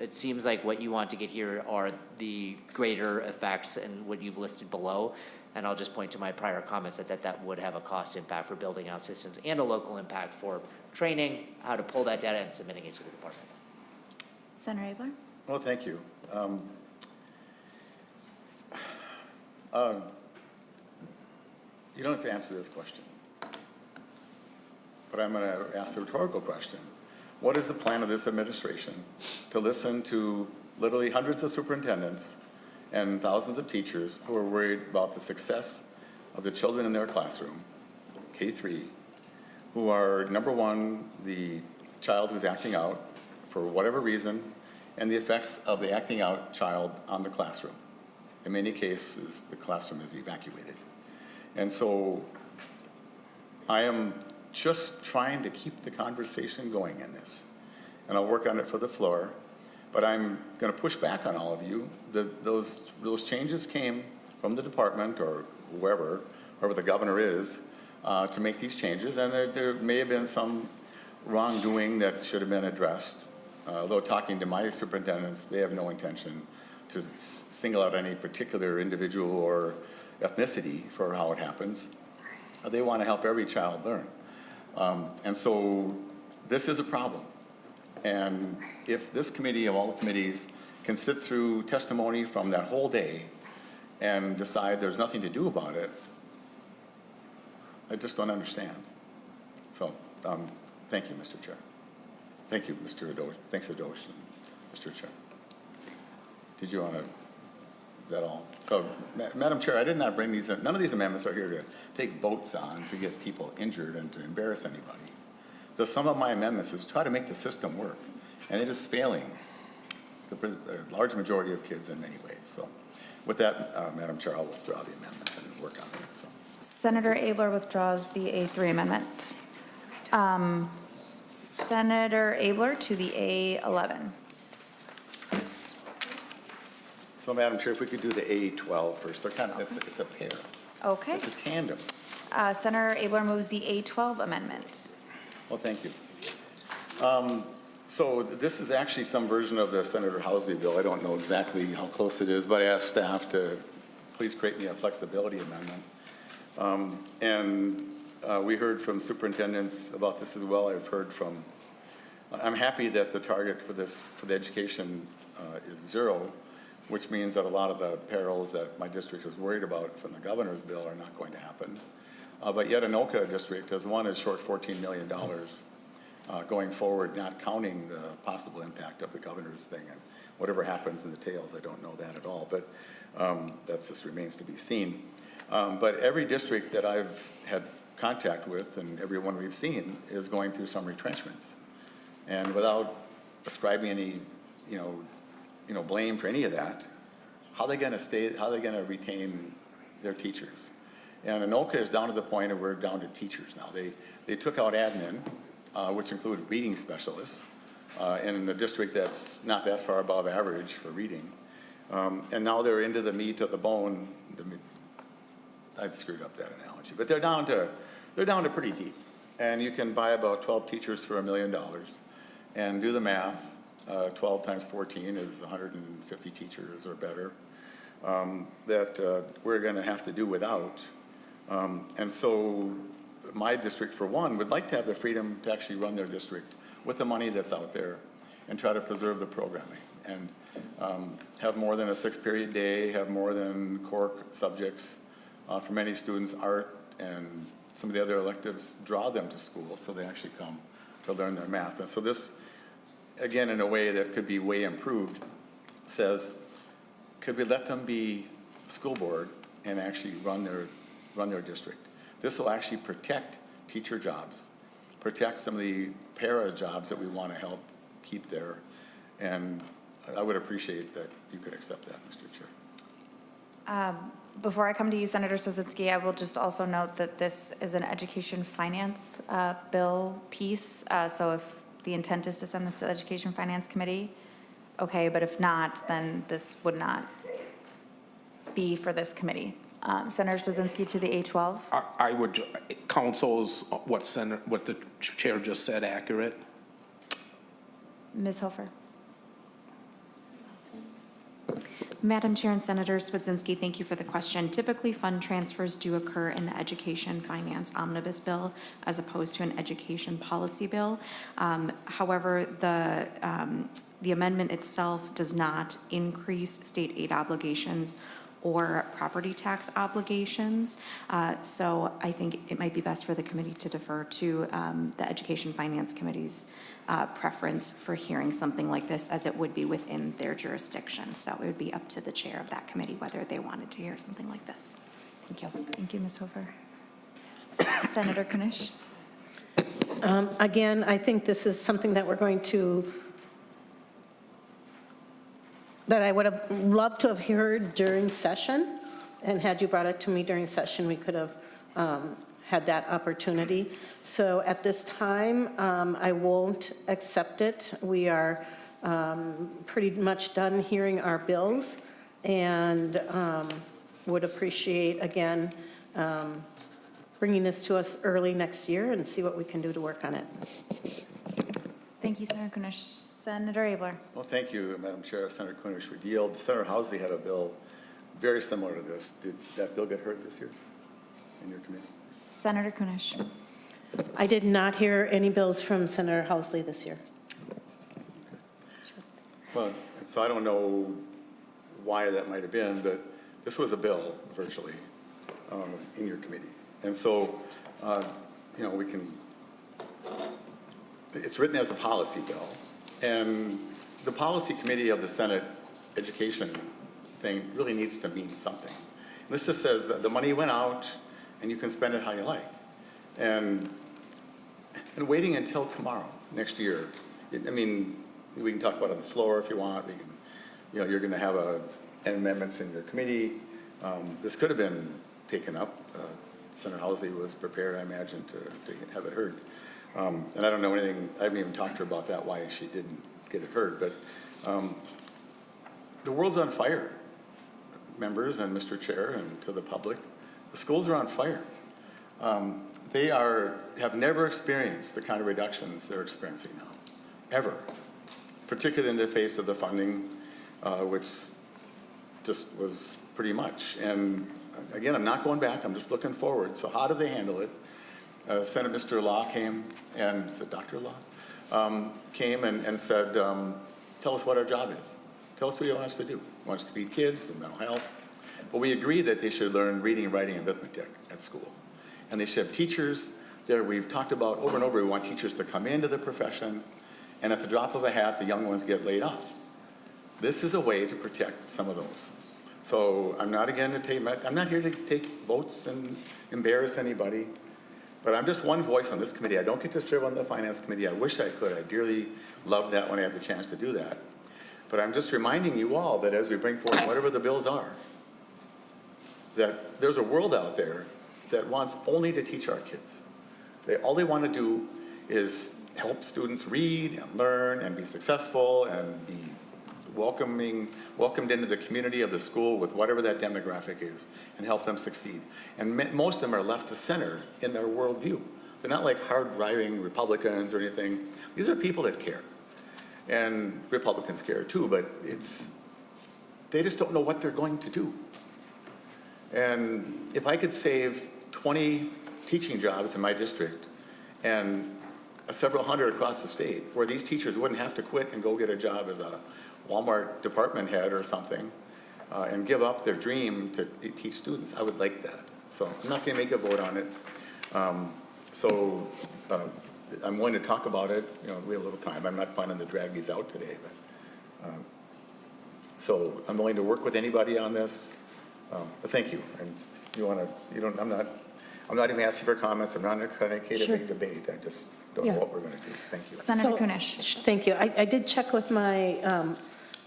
Speaker 9: It seems like what you want to get here are the greater effects and what you've listed below. And I'll just point to my prior comments that would have a cost impact for building out systems and a local impact for training, how to pull that data and submitting it to the department.
Speaker 2: Senator Abler?
Speaker 4: Well, thank you. You don't have to answer this question, but I'm going to ask a rhetorical question. What is the plan of this administration to listen to literally hundreds of superintendents and thousands of teachers who are worried about the success of the children in their classroom, K-3, who are, number one, the child who's acting out for whatever reason, and the effects of the acting out child on the classroom. In many cases, the classroom is evacuated. And so I am just trying to keep the conversation going in this. And I'll work on it for the floor, but I'm going to push back on all of you. Those changes came from the department or whoever the governor is, to make these changes, and there may have been some wrongdoing that should have been addressed. Although talking to my superintendents, they have no intention to single out any particular individual or ethnicity for how it happens. They want to help every child learn. And so this is a problem. And if this committee of all the committees can sit through testimony from that whole day and decide there's nothing to do about it, I just don't understand. So thank you, Mr. Chair. Thank you, Mr. Adosh. Thanks, Adosh, Mr. Chair. Did you want to, is that all? So, Madam Chair, I did not bring these, none of these amendments are here to take votes on to get people injured and to embarrass anybody. The sum of my amendments is try to make the system work, and it is failing the large majority of kids in many ways. So, with that, Madam Chair, I'll withdraw the amendment and work on it. So.
Speaker 2: Senator Abler withdraws the A3 amendment. Senator Abler to the A11.
Speaker 4: So, Madam Chair, if we could do the A12 first. They're kind of, it's a pair.
Speaker 2: Okay.
Speaker 4: It's a tandem.
Speaker 2: Senator Abler moves the A12 amendment.
Speaker 4: Well, thank you. So this is actually some version of the Senator Housley bill. I don't know exactly how close it is, but I asked staff to please create me a flexibility amendment. We heard from superintendents about this as well. I've heard from, I'm happy that the target for this, for the education is 0, which means that a lot of the perils that my district was worried about from the governor's bill are not going to happen. But yet Anoka district, as one, is short $14 million going forward, not counting the possible impact of the governor's thing. And whatever happens in the tails, I don't know that at all, but that just remains to be seen. But every district that I've had contact with and everyone we've seen is going through some retrenchments. And without ascribing any, blame for any of that, how are they going to retain their teachers? And Anoka is down to the point of we're down to teachers now. They took out admin, which included reading specialists, in a district that's not that far above average for reading. And now they're into the meat of the bone. I'd screwed up that analogy, but they're down to pretty deep. And you can buy about 12 teachers for $1 million. And do the math, 12 times 14 is 150 teachers or better that we're going to have to do without. And so my district, for one, would like to have the freedom to actually run their district with the money that's out there and try to preserve the programming and have more than a 6-period day, have more than core subjects. For many students, art and some of the other electives draw them to school, so they actually come to learn their math. And so this, again, in a way that could be way improved, says, could we let them be school board and actually run their district? This will actually protect teacher jobs, protect some of the para jobs that we want to help keep there. And I would appreciate that you could accept that, Mr. Chair.
Speaker 2: Before I come to you, Senator Cwodzinski, I will just also note that this is an education finance bill piece. So if the intent is to send this to the Education Finance Committee, okay, but if not, then this would not be for this committee. Senator Cwodzinski to the A12.
Speaker 1: I would, council's, what the chair just said, accurate?
Speaker 2: Ms. Hofer.
Speaker 10: Madam Chair and Senator Cwodzinski, thank you for the question. Typically, fund transfers do occur in the Education Finance Omnibus Bill as opposed to an education policy bill. However, the amendment itself does not increase state aid obligations or property tax obligations. So I think it might be best for the committee to defer to the Education Finance Committee's preference for hearing something like this, as it would be within their jurisdiction. So it would be up to the chair of that committee whether they wanted to hear something like this. Thank you.
Speaker 2: Thank you, Ms. Hofer. Senator Kunish.
Speaker 6: Again, I think this is something that we're going to, that I would have loved to have heard during session, and had you brought it to me during session, we could have had that opportunity. So at this time, I won't accept it. We are pretty much done hearing our bills, and would appreciate, again, bringing this to us early next year and see what we can do to work on it.
Speaker 2: Thank you, Senator Kunish. Senator Abler.
Speaker 4: Well, thank you, Madam Chair. Senator Kunish would yield. Senator Housley had a bill very similar to this. Did that bill get heard this year in your committee?
Speaker 2: Senator Kunish.
Speaker 6: I did not hear any bills from Senator Housley this year.
Speaker 4: Well, so I don't know why that might have been, but this was a bill virtually in your committee. And so, you know, it's written as a policy bill. And the policy committee of the Senate education thing really needs to mean something. This just says that the money went out and you can spend it how you like. And waiting until tomorrow, next year, I mean, we can talk about it on the floor if you want. We can, you know, you're going to have amendments in your committee. This could have been taken up. Senator Housley was prepared, I imagine, to have it heard. And I don't know anything, I haven't even talked to her about that, why she didn't get it heard. But the world's on fire, members and Mr. Chair and to the public. The schools are on fire. They have never experienced the kind of reductions they're experiencing now, ever, particularly in the face of the funding, which just was pretty much. And again, I'm not going back, I'm just looking forward. So how do they handle it? Senator Mr. Law came, and is it Dr. Law? Came and said, tell us what our job is. Tell us what you want us to do. You want us to feed kids, do mental health. But we agree that they should learn reading, writing, and arithmetic at school. And they should have teachers there. We've talked about over and over, we want teachers to come into the profession, and at the drop of a hat, the young ones get laid off. This is a way to protect some of those. So I'm not here to take votes and embarrass anybody. But I'm just one voice on this committee. I don't get to serve on the Finance Committee. I wish I could. I dearly loved that when I had the chance to do that. But I'm just reminding you all that as we bring forward whatever the bills are, that there's a world out there that wants only to teach our kids. All they want to do is help students read and learn and be successful and be welcomed into the community of the school with whatever that demographic is, and help them succeed. And most of them are left to center in their worldview. They're not like hard-driving Republicans or anything. These are people that care. And Republicans care too, but they just don't know what they're going to do. And if I could save 20 teaching jobs in my district and several hundred across the state, where these teachers wouldn't have to quit and go get a job as a Walmart department head or something, and give up their dream to teach students, I would like that. So I'm not going to make a vote on it. I'm willing to talk about it. We have a little time. I'm not planning to drag these out today, but so I'm willing to work with anybody on this. But thank you. And if you want to, I'm not even asking for comments. I'm not going to create a big debate. I just don't know what we're going to do. Thank you.
Speaker 2: Senator Kunish.
Speaker 6: Thank you. I did check with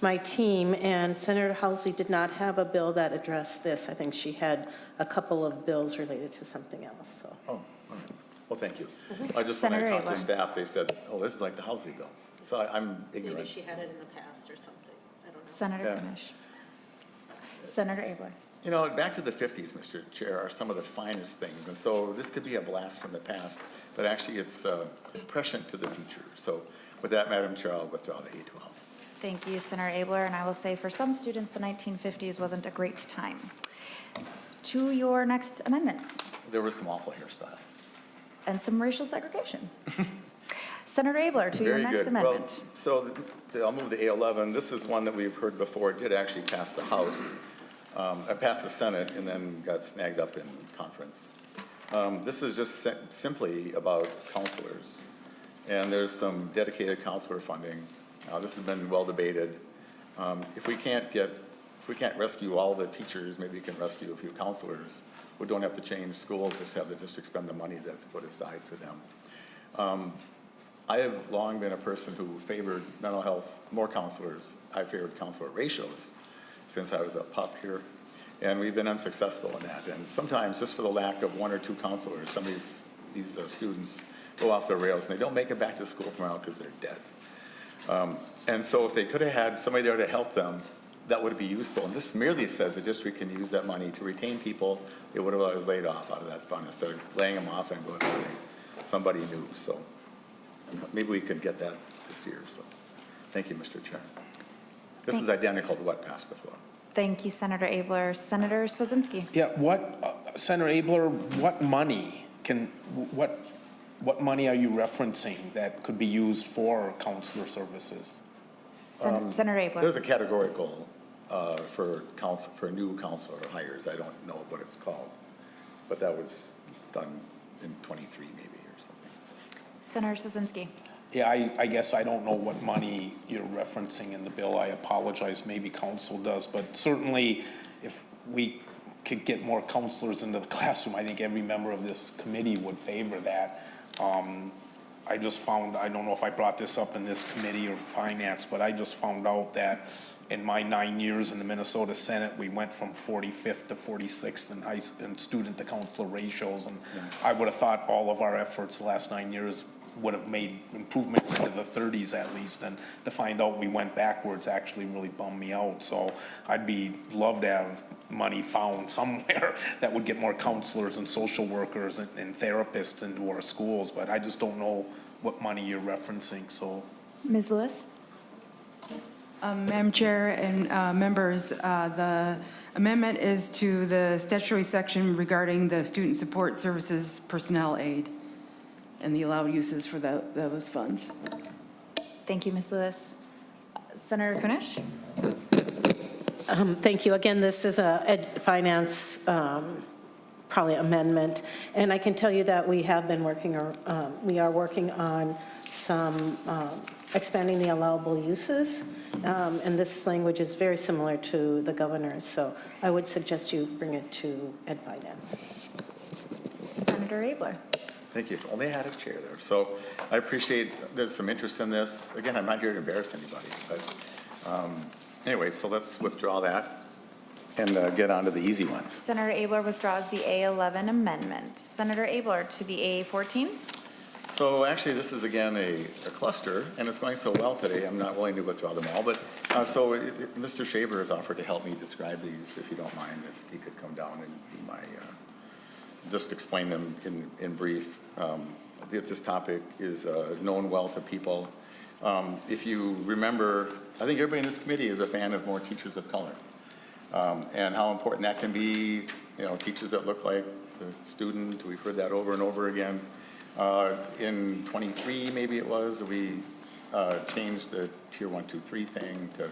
Speaker 6: my team, and Senator Housley did not have a bill that addressed this. I think she had a couple of bills related to something else, so.
Speaker 4: Oh, all right. Well, thank you. I just,
Speaker 2: Senator
Speaker 4: when I talked to
Speaker 2: Abler.
Speaker 4: staff, they said, oh, this is like the housing bill. So I'm ignorant.
Speaker 6: Maybe she had it in the past or something. I don't know.
Speaker 2: Senator
Speaker 4: Yeah.
Speaker 2: Kunish. Senator Abler.
Speaker 4: Back to the 50s, Mr. Chair, are some of the finest things. And so this could be a blast from the past, but actually it's prescient to the future. So with that, Madam Chair, I'll withdraw the A12.
Speaker 2: Thank you, Senator Abler. And I will say for some students, the 1950s wasn't a great time. To your next amendment
Speaker 4: There were some awful hairstyles.
Speaker 2: and some racial segregation. Senator Abler, to your
Speaker 4: Very
Speaker 2: next
Speaker 4: good.
Speaker 2: amendment.
Speaker 4: Well, so I'll move to A11. This is one that we've heard before. It did actually pass the House. It passed the Senate and then got snagged up in conference. This is just simply about counselors. And there's some dedicated counselor funding. This has been well debated. If we can't rescue all the teachers, maybe we can rescue a few counselors who don't have to change schools, just have the district spend the money that's put aside for them. I have long been a person who favored mental health, more counselors. I favored counselor ratios since I was a pup here, and we've been unsuccessful in that. And sometimes, just for the lack of one or two counselors, some of these students go off the rails, and they don't make it back to school tomorrow because they're dead. And so if they could have had somebody there to help them, that would be useful. And this merely says the district can use that money to retain people they would have otherwise laid off out of that fund instead of laying them off and going to somebody new. So maybe we could get that this year. So thank you, Mr. Chair. This is identical to what passed the floor.
Speaker 2: Thank you, Senator Abler. Senator Cwodzinski.
Speaker 1: Yeah, Senator Abler, what money are you referencing that could be used for counselor services?
Speaker 2: Senator Abler.
Speaker 4: There's a categorical for new counselor hires. I don't know what it's called, but that was done in 23 maybe or something.
Speaker 2: Senator Cwodzinski.
Speaker 1: Yeah, I guess I don't know what money you're referencing in the bill. I apologize, maybe council does, but certainly if we could get more counselors into the classroom, I think every member of this committee would favor that. I just found, I don't know if I brought this up in this committee or finance, but I just found out that in my 9 years in the Minnesota Senate, we went from 45th to 46th in student to counselor ratios. And I would have thought all of our efforts the last 9 years would have made improvements into the 30s at least. And to find out we went backwards actually really bummed me out. So I'd love to have money found somewhere that would get more counselors and social workers and therapists into our schools, but I just don't know what money you're referencing, so.
Speaker 2: Ms. Lewis.
Speaker 3: Madam Chair and members, the amendment is to the statutory section regarding the student support services personnel aid and the allowed uses for those funds.
Speaker 2: Thank you, Ms. Lewis. Senator Kunish.
Speaker 6: Thank you. Again, this is a finance probably amendment, and I can tell you that we have been working, we are working on some expanding the allowable uses, and this language is very similar to the governor's, so I would suggest you bring it to Ed Finance.
Speaker 2: Senator Abler.
Speaker 4: Thank you. If only I had a chair there. So I appreciate there's some interest in this. Again, I'm not here to embarrass anybody, but anyway, so let's withdraw that. get on to the easy ones.
Speaker 2: Senator Abler withdraws the A11 amendment. Senator Abler to the A14.
Speaker 4: So actually, this is again a cluster, and it's going so well today, I'm not willing to withdraw them all. But Mr. Shaver has offered to help me describe these, if you don't mind, if he could come down and be my, just explain them in brief. This topic is known well to people. If you remember, I think everybody in this committee is a fan of more teachers of color, and how important that can be. You know, teachers that look like the student. We've heard that over and over again. In 23, maybe it was, we changed the Tier 1, 2, 3 thing to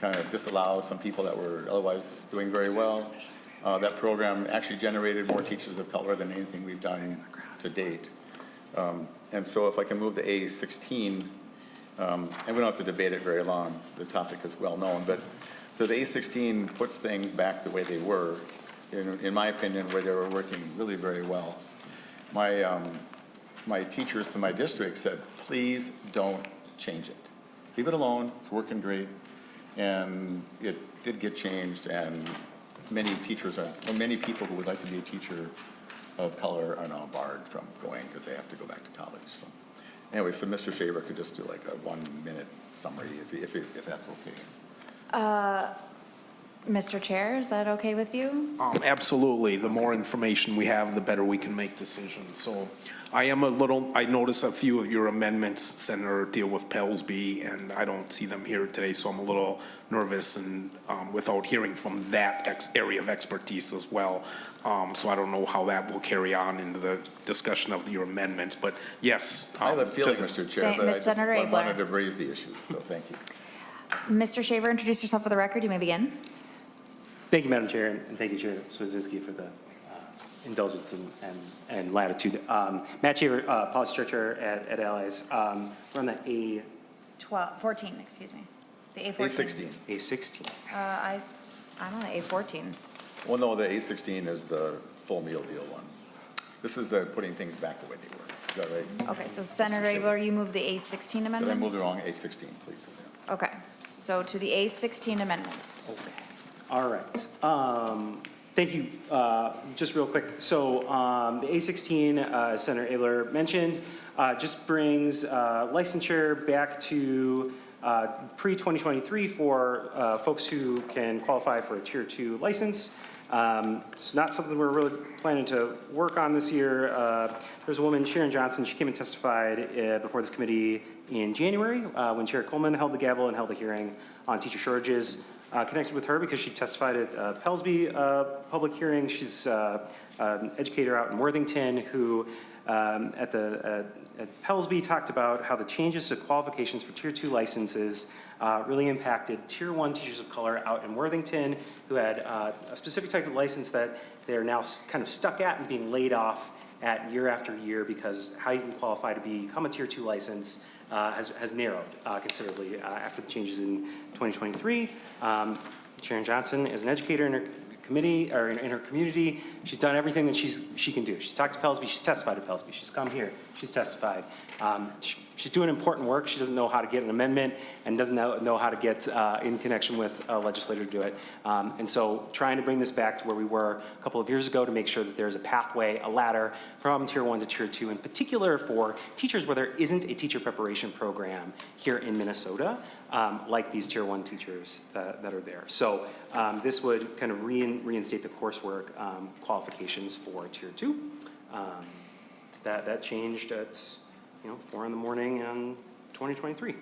Speaker 4: kind of disallow some people that were otherwise doing very well. That program actually generated more teachers of color than anything we've done to date. And so if I can move to A16, and we don't have to debate it very long, the topic is well known, but so the A16 puts things back the way they were, in my opinion, where they were working really very well. My teachers in my district said, please don't change it. Leave it alone, it's working great. And it did get changed, and many teachers many people who would like to be a teacher of color are now barred from going because they have to go back to college. So anyway, so Mr. Shaver could just do like a 1-minute summary if that's okay.
Speaker 2: Mr. Chair, is that okay with you?
Speaker 1: Absolutely. The more information we have, the better we can make decisions. So I notice a few of your amendments, Senator, deal with Pellsby, and I don't see them here today, so I'm a little nervous and without hearing from that area of expertise as well. So I don't know how that will carry on into the discussion of your amendments, but yes.
Speaker 4: I have a feeling, Mr. Chair, but I just
Speaker 2: Senator Abler.
Speaker 4: wanted to raise the issue, so thank you.
Speaker 2: Mr. Shaver, introduce yourself for the record. You may begin.
Speaker 11: Thank you, Madam Chair, and thank you, Chair Cwodzinski, for the indulgence and latitude. Matt Shaver, Policy Director at Allies. We're on the
Speaker 2: 14, excuse me. The A14.
Speaker 4: A16.
Speaker 11: A16.
Speaker 2: I'm on the A14.
Speaker 4: Well, no, the A16 is the full meal deal one. This is the putting things back the way they were. Is that right?
Speaker 2: Okay, so Senator Abler, you move the A16 amendment?
Speaker 4: Did I move the wrong A16, please? Yeah.
Speaker 2: Okay, so to the A16 amendment.
Speaker 11: Okay. All right. Thank you. Just real quick. So the A16, as Senator Abler mentioned, just brings licensure back to pre-2023 for folks who can qualify for a Tier 2 license. It's not something we're really planning to work on this year. There's a woman, Sharon Johnson, she came and testified before this committee in January when Chair Coleman held the gavel and held the hearing on teacher shortages. Connected with her because she testified at Pellsby public hearing. She's an educator out in Worthington who at Pellsby talked about how the changes to qualifications for Tier 2 licenses really impacted Tier 1 teachers of color out in Worthington who had a specific type of license that they're now kind of stuck at and being laid off at year after year because how you can qualify to become a Tier 2 license has narrowed considerably after the changes in 2023. Sharon Johnson is an educator in her committee or in her community. She's done everything that she can do. She's talked to Pellsby. She's testified to Pellsby. She's come here. She's testified. She's doing important work. She doesn't know how to get an amendment and doesn't know how to get in connection with a legislator to do it. And so trying to bring this back to where we were a couple of years ago to make sure that there's a pathway, a ladder from Tier 1 to Tier 2, in particular for teachers where there isn't a teacher preparation program here in Minnesota, like these Tier 1 teachers that are there. So this would kind of reinstate the coursework qualifications for Tier 2. That changed at 4 in the morning in 2023.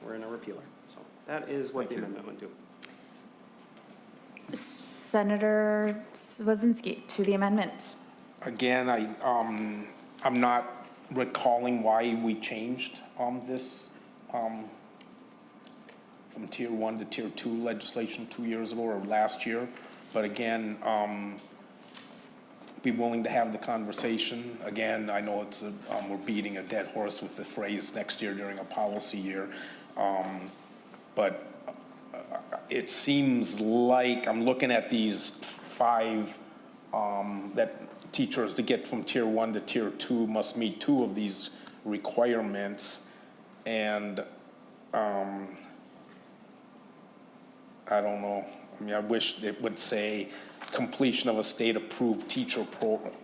Speaker 11: We're in a repealer. So that is what the amendment would do.
Speaker 2: Senator Cwodzinski to the amendment.
Speaker 1: Again, I'm not recalling why we changed this from Tier 1 to Tier 2 legislation 2 years ago or last year. But again, be willing to have the conversation. Again, I know it's we're beating a dead horse with the phrase next year during a policy year. But it seems like I'm looking at these 5 that teachers to get from Tier 1 to Tier 2 must meet 2 of these requirements. And I don't know. I mean, I wish it would say completion of a state-approved teacher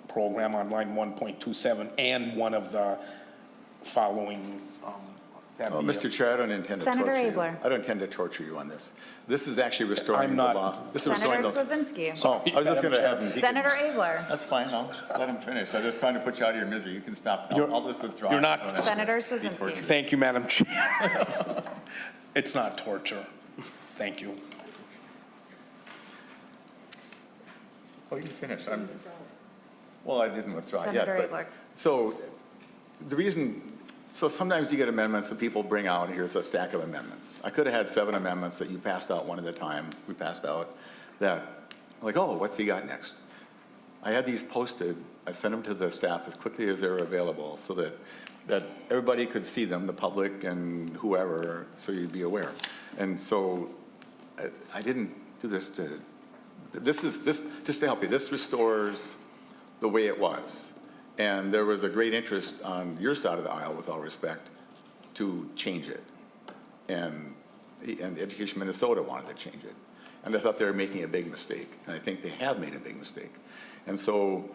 Speaker 1: program on line 1.27 and one of the following, that'd
Speaker 4: Well,
Speaker 1: be
Speaker 4: Mr. Chair, I don't intend to
Speaker 2: Senator
Speaker 4: torture you.
Speaker 2: Abler.
Speaker 4: I don't intend to torture you on this. This is actually restoring
Speaker 1: I'm
Speaker 4: the
Speaker 1: not-
Speaker 4: law. This is
Speaker 2: Senator
Speaker 4: restoring the.
Speaker 2: Swazinski.
Speaker 1: So,
Speaker 4: I was just going to have him.
Speaker 2: Senator Abler.
Speaker 4: That's fine, I'll just let him finish. I'm just trying to put you out of your misery. You can stop.
Speaker 1: You're-
Speaker 4: I'll just withdraw.
Speaker 1: you're not-
Speaker 4: I don't have to
Speaker 2: Senator
Speaker 4: be
Speaker 2: Swazinski.
Speaker 4: tortured.
Speaker 1: Thank you, Madam Chair. It's not torture. Thank you.
Speaker 4: Oh, you can finish. Well, I didn't withdraw yet,
Speaker 2: Senator
Speaker 4: but,
Speaker 2: Abler.
Speaker 4: so the reason, so sometimes you get amendments that people bring out, here's a stack of amendments. I could have had 7 amendments that you passed out one at a time, we passed out, that, like, oh, what's he got next? I had these posted, I sent them to the staff as quickly as they were available so that everybody could see them, the public and whoever, so you'd be aware. And so I didn't do this to, this just to help you, this restores the way it was. And there was a great interest on your side of the aisle, with all respect, to change it. And Education Minnesota wanted to change it. And I thought they were making a big mistake. And I think they have made a big mistake. And so,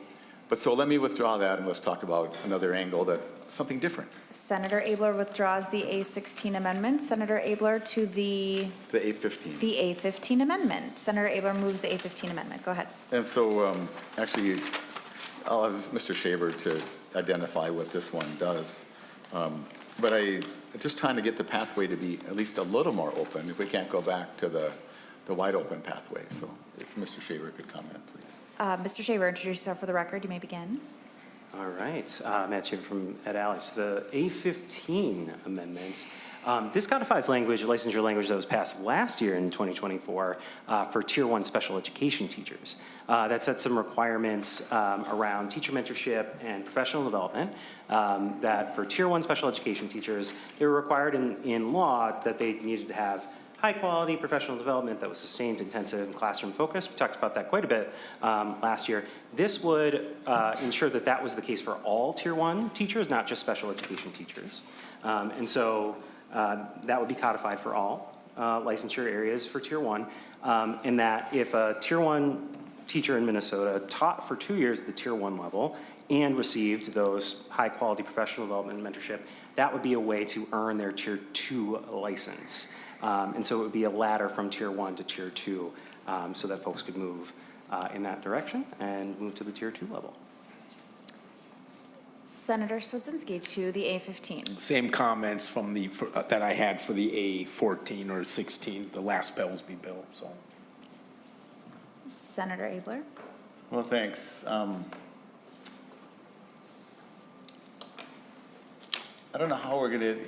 Speaker 4: so let me withdraw that and let's talk about another angle, something different.
Speaker 2: Senator Abler withdraws the A16 amendment. Senator Abler to the
Speaker 4: The A15.
Speaker 2: A15 amendment. Senator Abler moves the A15 amendment. Go ahead.
Speaker 4: And so, actually, I'll ask Mr. Shaver to identify what this one does. But I'm just trying to get the pathway to be at least a little more open if we can't go back to the wide open pathway. So if Mr. Shaver could comment, please.
Speaker 2: Mr. Shaver, introduce yourself for the record. You may begin.
Speaker 11: All right, Matt Shaver from Ed Alley. So the A15 amendments, this codifies language, licensure language that was passed last year in 2024 for Tier 1 special education teachers. That sets some requirements around teacher mentorship and professional development, that for Tier 1 special education teachers, they were required in law that they needed to have high-quality professional development that was sustained, intensive, and classroom-focused. We talked about that quite a bit last year. This would ensure that that was the case for all Tier 1 teachers, not just special education teachers. And so that would be codified for all licensure areas for Tier 1, and that if a Tier 1 teacher in Minnesota taught for 2 years at the Tier 1 level and received those high-quality professional development and mentorship, that would be a way to earn their Tier 2 license. And so it would be a ladder from Tier 1 to Tier 2 so that folks could move in that direction and move to the Tier 2 level.
Speaker 2: Senator Cwodzinski to the A15.
Speaker 1: Same comments from that I had for the A14 or 16, the last Bellsby bill, so.
Speaker 2: Senator Abler.
Speaker 4: Well, thanks. I don't know how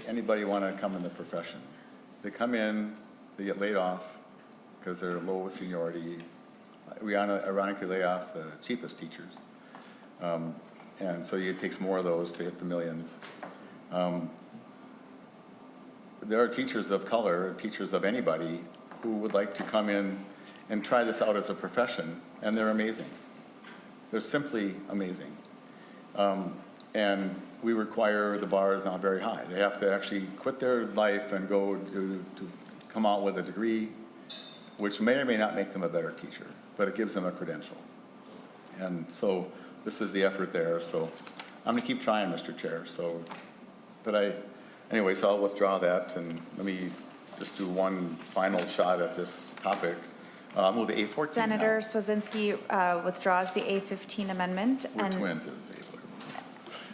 Speaker 4: anybody want to come in the profession. They come in, they get laid off because they're low seniority. We ironically lay off the cheapest teachers. And so it takes more of those to hit the millions. There are teachers of color, teachers of anybody, who would like to come in and try this out as a profession, and they're amazing. They're simply amazing. And we require the bar is not very high. They have to actually quit their life and go to come out with a degree, which may or may not make them a better teacher, but it gives them a credential. And so this is the effort there. So I'm gonna keep trying, Mr. Chair. So, anyway, so I'll withdraw that, and let me just do one final shot at this topic. I'll move to A14
Speaker 2: Senator
Speaker 4: now.
Speaker 2: Swazinski withdraws the A15 amendment.
Speaker 4: We're
Speaker 2: and
Speaker 4: twins, it was Abler.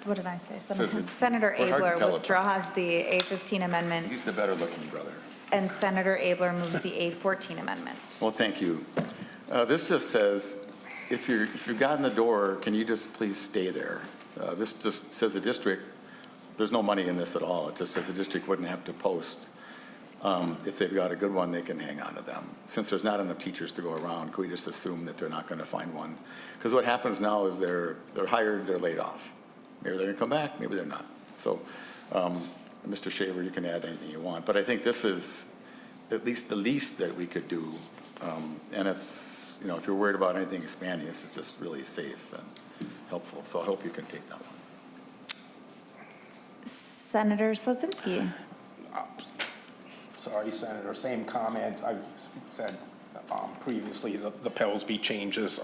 Speaker 2: What did I say?
Speaker 4: it's-
Speaker 2: Senator
Speaker 4: we're hard to
Speaker 2: Abler
Speaker 4: tell
Speaker 2: withdraws the A15
Speaker 4: He's
Speaker 2: amendment,
Speaker 4: the better looking brother.
Speaker 2: and Senator Abler moves the A14 amendment.
Speaker 4: Well, thank you. This just says, if you've gotten the door, can you just please stay there? This just says the district, there's no money in this at all. It just says the district wouldn't have to post. If they've got a good one, they can hang on to them. Since there's not enough teachers to go around, can we just assume that they're not going to find one? Because what happens now is they're hired, they're laid off. Maybe they're going to come back, maybe they're not. So, Mr. Shaver, you can add anything you want. But I think this is at least the least that we could do. And it's, if you're worried about anything expanding, this is just really safe and helpful. So I hope you can take that one.
Speaker 2: Senator Swazinski.
Speaker 1: Sorry, Senator, same comment I've said previously, the Pellsby changes.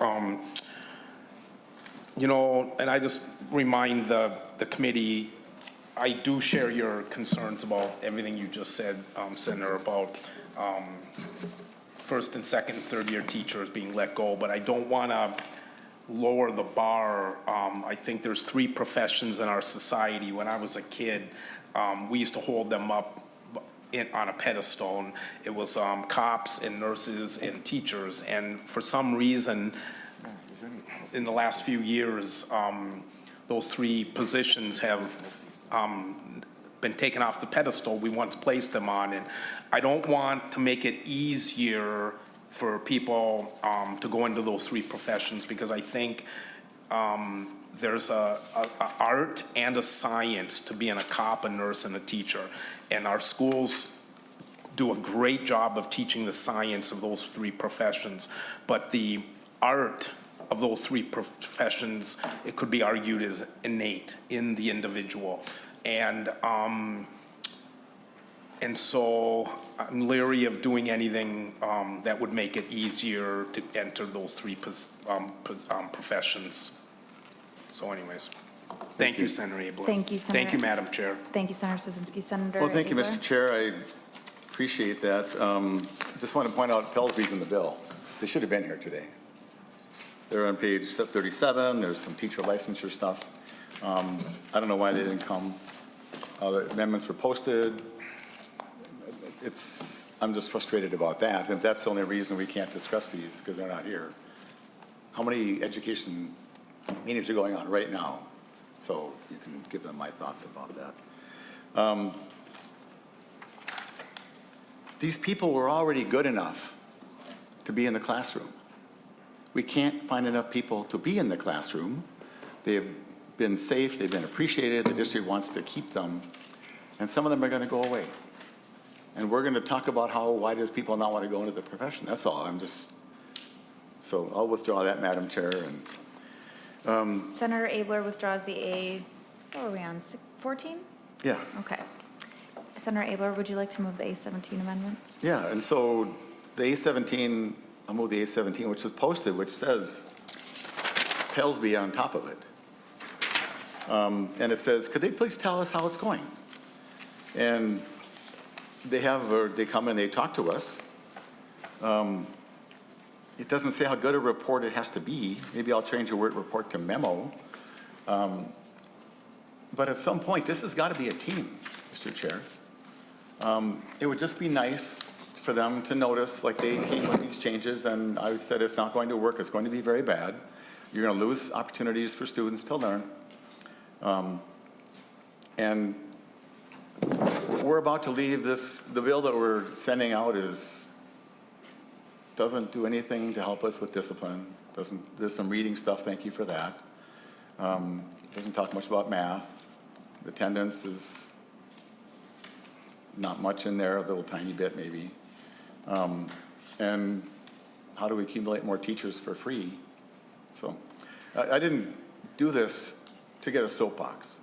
Speaker 1: You know, and I just remind the committee, I do share your concerns about everything you just said, Senator, about first and second and third year teachers being let go, but I don't want to lower the bar. I think there's 3 professions in our society. When I was a kid, we used to hold them up on a pedestal, and it was cops and nurses and teachers, and for some reason, in the last few years, those 3 positions have been taken off the pedestal we once placed them on, and I don't want to make it easier for people to go into those 3 professions, because I think there's a art and a science to being a cop, a nurse, and a teacher, and our schools do a great job of teaching the science of those 3 professions, but the art of those 3 professions, it could be argued is innate in the individual. And so I'm leery of doing anything that would make it easier to enter those 3 professions. So anyways, thank you, Senator Abler.
Speaker 2: Thank you, Senator.
Speaker 1: Thank you, Madam Chair.
Speaker 2: Thank you, Senator Cwodzinski. Senator
Speaker 4: Well, thank you,
Speaker 2: Abler?
Speaker 4: Mr. Chair. I appreciate that. Just want to point out Pellsby's in the bill. They should have been here today. They're on page 37. There's some teacher licensure stuff. I don't know why they didn't come. The amendments were posted. I'm just frustrated about that. If that's the only reason we can't discuss these, because they're not here. How many education meetings are going on right now? So you can give them my thoughts about that. These people were already good enough to be in the classroom. We can't find enough people to be in the classroom. They have been safe, they've been appreciated, the district wants to keep them, and some of them are going to go away. And we're going to talk about why does people not want to go into the profession? That's all. So I'll withdraw that, Madam Chair. And
Speaker 2: Senator Abler withdraws the A, what are we on, 14?
Speaker 4: yeah.
Speaker 2: Okay. Senator Abler, would you like to move the A17 amendments?
Speaker 4: Yeah, and so the A17, I'll move the A17, which was posted, which says Pellsby on top of it. And it says, could they please tell us how it's going? And they come and they talk to us. It doesn't say how good a report it has to be. Maybe I'll change the word report to memo. But at some point, this has got to be a team, Mr. Chair. It would just be nice for them to notice, like they came with these changes, and I said it's not going to work, it's going to be very bad. You're going to lose opportunities for students to learn. And we're about to leave this, the bill that we're sending out doesn't do anything to help us with discipline. There's some reading stuff, thank you for that. Doesn't talk much about math. Attendance is not much in there, a little tiny bit maybe. And how do we accumulate more teachers for free? So I didn't do this to get a soapbox.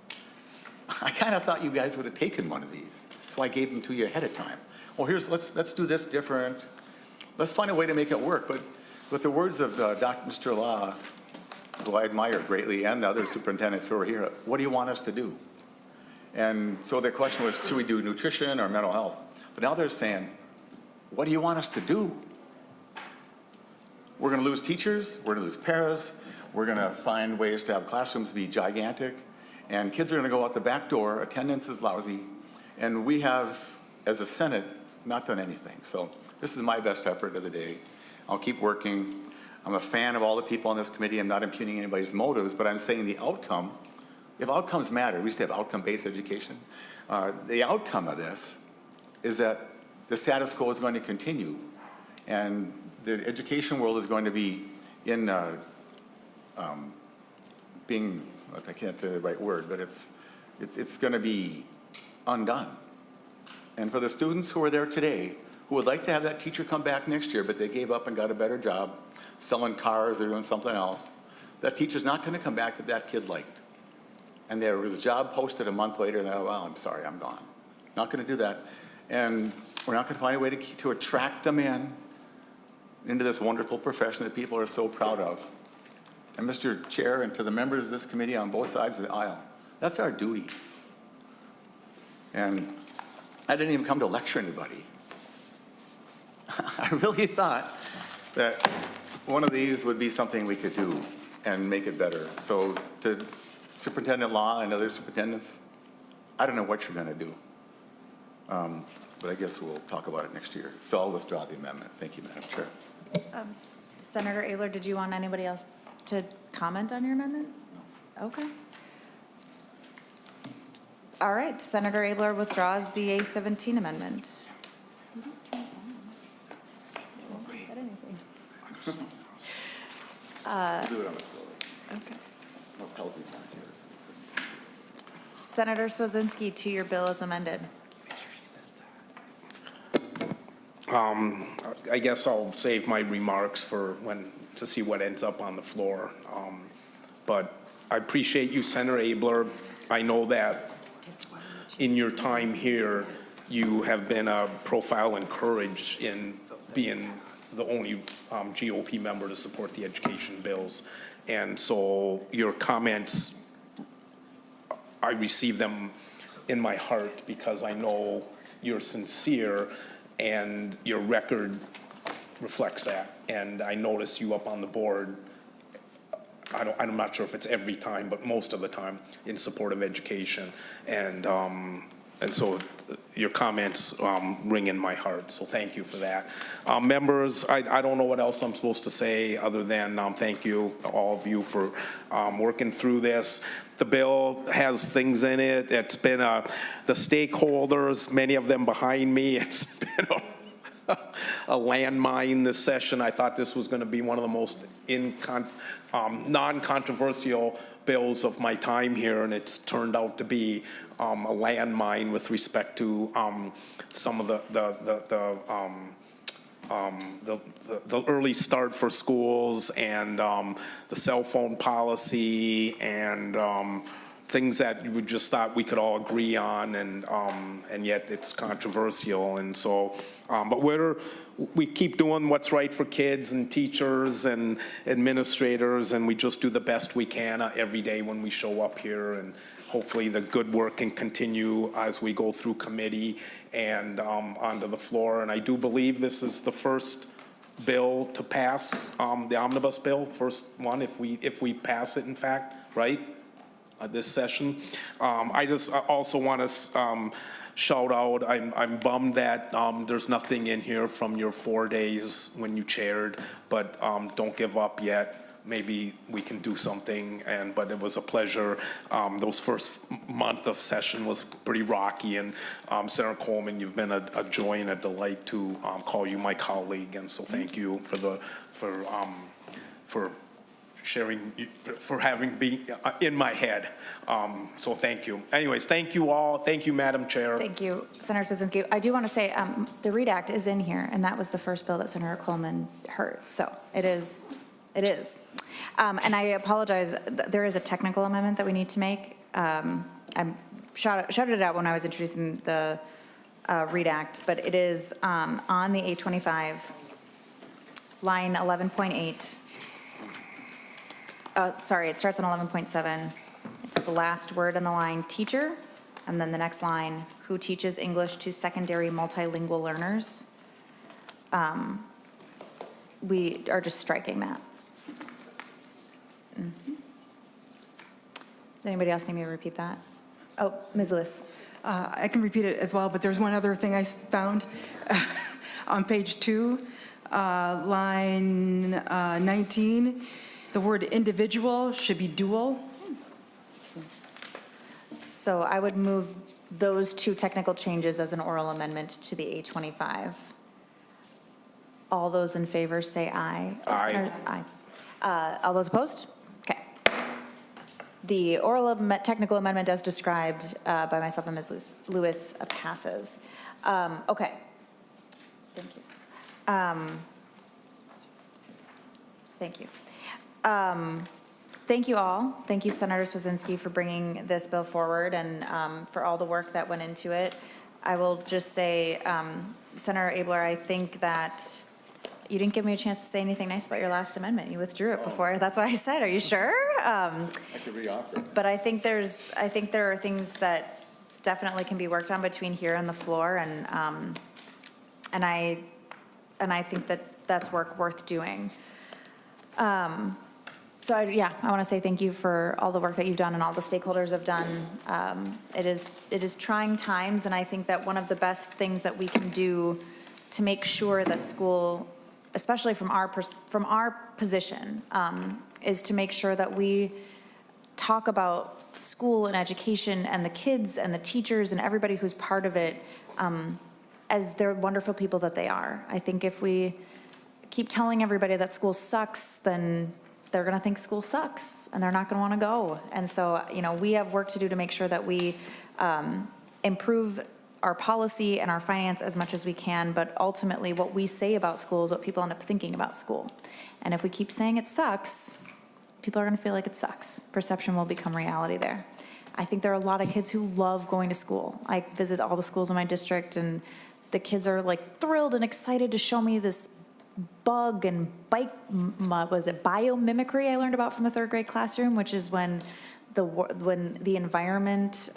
Speaker 4: I kind of thought you guys would have taken one of these. That's why I gave them to you ahead of time. Well, let's do this different. Let's find a way to make it work. But with the words of Mr. Law, who I admire greatly, and the other superintendents who are here, what do you want us to do? And so the question was, should we do nutrition or mental health? But now they're saying, what do you want us to do? We're going to lose teachers, we're going to lose paras, we're going to find ways to have classrooms be gigantic, and kids are going to go out the back door, attendance is lousy, and we have, as a Senate, not done anything. So this is my best effort of the day. I'll keep working. I'm a fan of all the people on this committee. I'm not impugning anybody's motives, but I'm saying the outcome, if outcomes matter, we used to have outcome-based education. The outcome of this is that the status quo is going to continue, and the education world is going to be in being, I can't say the right word, but it's going to be undone. And for the students who are there today, who would like to have that teacher come back next year, but they gave up and got a better job, selling cars or doing something else, that teacher's not going to come back that kid liked. And there was a job posted a month later, and well, I'm sorry, I'm gone. Not going to do that. And we're not going to find a way to attract them into this wonderful profession that people are so proud of. And Mr. Chair, and to the members of this committee on both sides of the aisle, that's our duty. And I didn't even come to lecture anybody. I really thought that one of these would be something we could do and make it better. So to Superintendent Law and other superintendents, I don't know what you're going to do. But I guess we'll talk about it next year. So I'll withdraw the amendment. Thank you, Madam Chair.
Speaker 2: Senator Ayler, did you want anybody else to comment on your amendment? No. Okay. All right, Senator Ayler withdraws the A17 amendment. Okay. Senator Cwodzinski, to your bill as amended.
Speaker 1: I guess I'll save my remarks for to see what ends up on the floor. But I appreciate you, Senator Abler. I know that in your time here, you have been a profile and courage in being the only GOP member to support the education bills. And so your comments, I receive them in my heart because I know you're sincere and your record reflects that. And I notice you up on the board, I'm not sure if it's every time, but most of the time in support of education. And so your comments ring in my heart, so thank you for that. Members, I don't know what else I'm supposed to say other than thank you, all of you, for working through this. The bill has things in it. It's been the stakeholders, many of them behind me, it's been a landmine this session. I thought this was going to be one of the most non-controversial bills of my time here, and it's turned out to be a landmine with respect to some of the early start for schools and the cell phone policy and things that we just thought we could all agree on, and yet it's controversial. And so, but we keep doing what's right for kids and teachers and administrators, and we just do the best we can every day when we show up here. And hopefully the good work can continue as we go through committee and onto the floor. And I do believe this is the first bill to pass, the omnibus bill, first one, if we pass it, in fact, right? This session. I just also want to shout out, I'm bummed that there's nothing in here from your 4 days when you chaired, but don't give up yet. Maybe we can do something, but it was a pleasure. Those first month of session was pretty rocky, and Senator Coleman, you've been a joy and a delight to call you my colleague, and so thank you for sharing, for having been in my head. So thank you. Anyways, thank you all. Thank you, Madam Chair.
Speaker 2: Thank you, Senator Cwodzinski. I do want to say the READ Act is in here, and that was the first bill that Senator Coleman heard. So it is. And I apologize, there is a technical amendment that we need to make. I shouted it out when I was introducing the READ Act, but it is on the 825, line 11.8. Sorry, it starts on 11.7. It's the last word in the line, teacher, and then the next line, who teaches English to secondary multilingual learners. We are just striking that. Does anybody else need me to repeat that? Oh, Ms. Lewis.
Speaker 3: I can repeat it as well, but there's one other thing I found on page 2, line 19. The word individual should be dual.
Speaker 2: So I would move those two technical changes as an oral amendment to the 825. All those in favor say aye.
Speaker 1: Aye.
Speaker 2: Aye. All those opposed? Okay. The oral technical amendment as described by myself and Ms. Lewis passes. Okay. Thank you. Thank you. Thank you all. Thank you, Senator Cwodzinski, for bringing this bill forward and for all the work that went into it. I will just say, Senator Abler, I think that you didn't give me a chance to say anything nice about your last amendment. You withdrew it before. That's why I said, are you sure?
Speaker 4: I could re-offer.
Speaker 2: But I think there are things that definitely can be worked on between here and the floor, and I think that that's work worth doing. So I want to say thank you for all the work that you've done and all the stakeholders have done. It is trying times, and I think that one of the best things that we can do to make sure that school, especially from our position, is to make sure that we talk about school and education and the kids and the teachers and everybody who's part of it as they're wonderful people that they are. I think if we keep telling everybody that school sucks, then they're going to think school sucks and they're not going to want to go. And so, we have work to do to make sure that we improve our policy and our finance as much as we can, but ultimately what we say about school is what people end up thinking about school. And if we keep saying it sucks, people are going to feel like it sucks. Perception will become reality there. I think there are a lot of kids who love going to school. I visit all the schools in my district, and the kids are like thrilled and excited to show me this bug and biomimicry I learned about from a third grade classroom, which is when the environment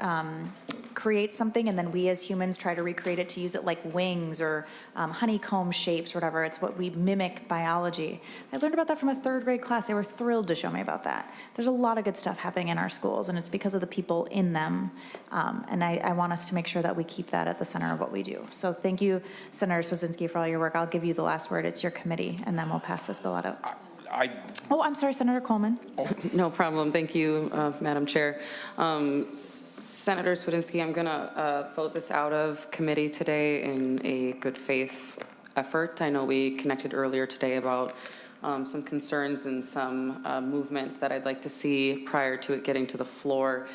Speaker 2: creates something and then we as humans try to recreate it to use it like wings or honeycomb shapes or whatever. It's what we mimic biology. I learned about that from a third grade class. They were thrilled to show me about that. There's a lot of good stuff happening in our schools, and it's because of the people in them. And I want us to make sure that we keep that at the center of what we do. So thank you, Senator Cwodzinski, for all your work. I'll give you the last word. It's your committee, and then we'll pass this bill out. Oh, I'm sorry, Senator Coleman.
Speaker 8: No problem. Thank you, Madam Chair. Senator Cwodzinski, I'm going to vote this out of committee today in a good faith effort. I know we connected earlier today about some concerns and some movement that I'd like to see prior to it getting to the floor.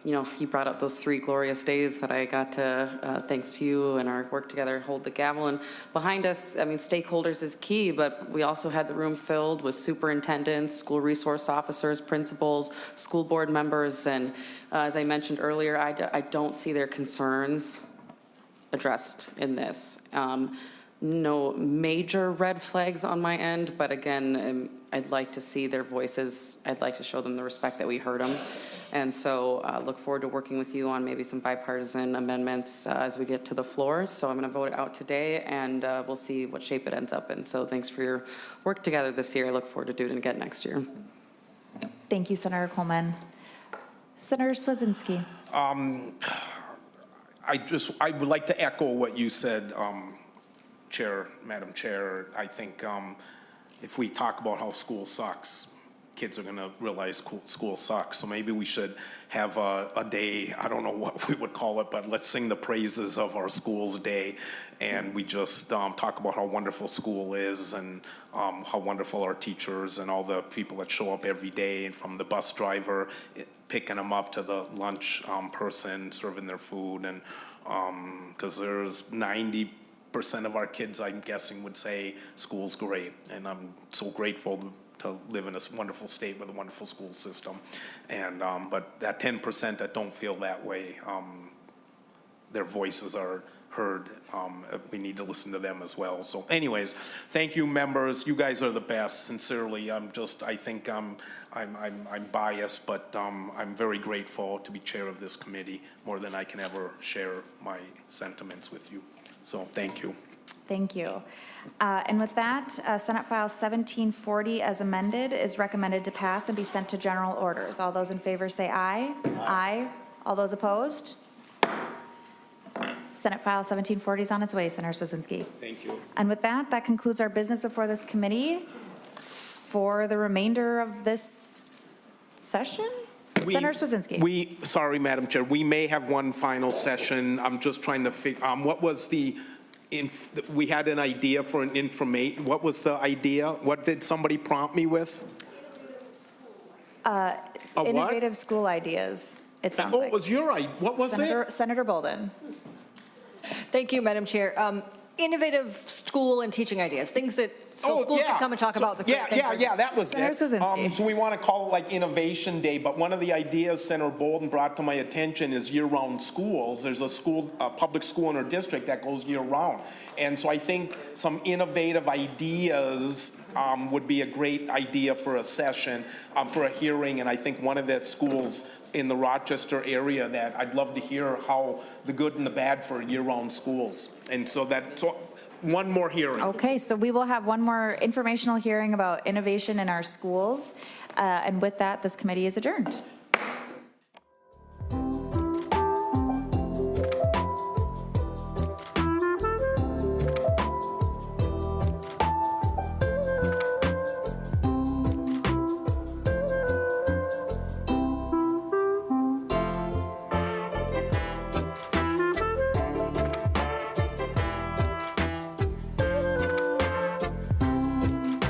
Speaker 8: You brought up those 3 glorious days that I got to, thanks to you and our work together, hold the gavel. And behind us, stakeholders is key, but we also had the room filled with superintendents, school resource officers, principals, school board members. And as I mentioned earlier, I don't see their concerns addressed in this. No major red flags on my end, but again, I'd like to see their voices. I'd like to show them the respect that we heard them. And so look forward to working with you on maybe some bipartisan amendments as we get to the floor. So I'm going to vote it out today, and we'll see what shape it ends up in. So thanks for your work together this year. I look forward to doing it again next year.
Speaker 2: Thank you, Senator Coleman. Senator Cwodzinski.
Speaker 1: I would like to echo what you said, Madam Chair. I think if we talk about how school sucks, kids are going to realize school sucks. So maybe we should have a day, I don't know what we would call it, but let's sing the praises of our school's day. And we just talk about how wonderful school is and how wonderful our teachers and all the people that show up every day, and from the bus driver picking them up to the lunch person serving their food. And because there's 90% of our kids, I'm guessing, would say school's great. And I'm so grateful to live in this wonderful state with a wonderful school system. And but that 10% that don't feel that way, their voices are heard. We need to listen to them as well. So anyways, thank you, members. You guys are the best. Sincerely, I think I'm biased, but I'm very grateful to be chair of this committee, more than I can ever share my sentiments with you. So thank you.
Speaker 2: Thank you. And with that, Senate File 1740 as amended is recommended to pass and be sent to general orders. All those in favor say aye. Aye. All those opposed? Senate File 1740 is on its way, Senator Cwodzinski.
Speaker 1: Thank you.
Speaker 2: And with that, that concludes our business before this committee for the remainder of this session. Senator Cwodzinski.
Speaker 1: Sorry, Madam Chair, we may have one final session. I'm just trying to figure, what was we had an idea for an information. What was the idea? What did somebody prompt me with?
Speaker 2: Innovative school ideas, it sounds like.
Speaker 1: What was your idea? What was it?
Speaker 2: Senator Bolden.
Speaker 5: Thank you, Madam Chair. Innovative school and teaching ideas, things that So schools can come and talk about the great things.
Speaker 1: Yeah, that was
Speaker 2: Senator
Speaker 1: it.
Speaker 2: Cwodzinski.
Speaker 1: So we want to call it like Innovation Day, but one of the ideas Senator Bolden brought to my attention is year-round schools. There's a public school in our district that goes year-round. And so I think some innovative ideas would be a great idea for a session, for a hearing, and I think one of the schools in the Rochester area that I'd love to hear how the good and the bad for year-round schools. And so one more hearing.
Speaker 2: Okay, so we will have one more informational hearing about innovation in our schools. And with that, this committee is adjourned.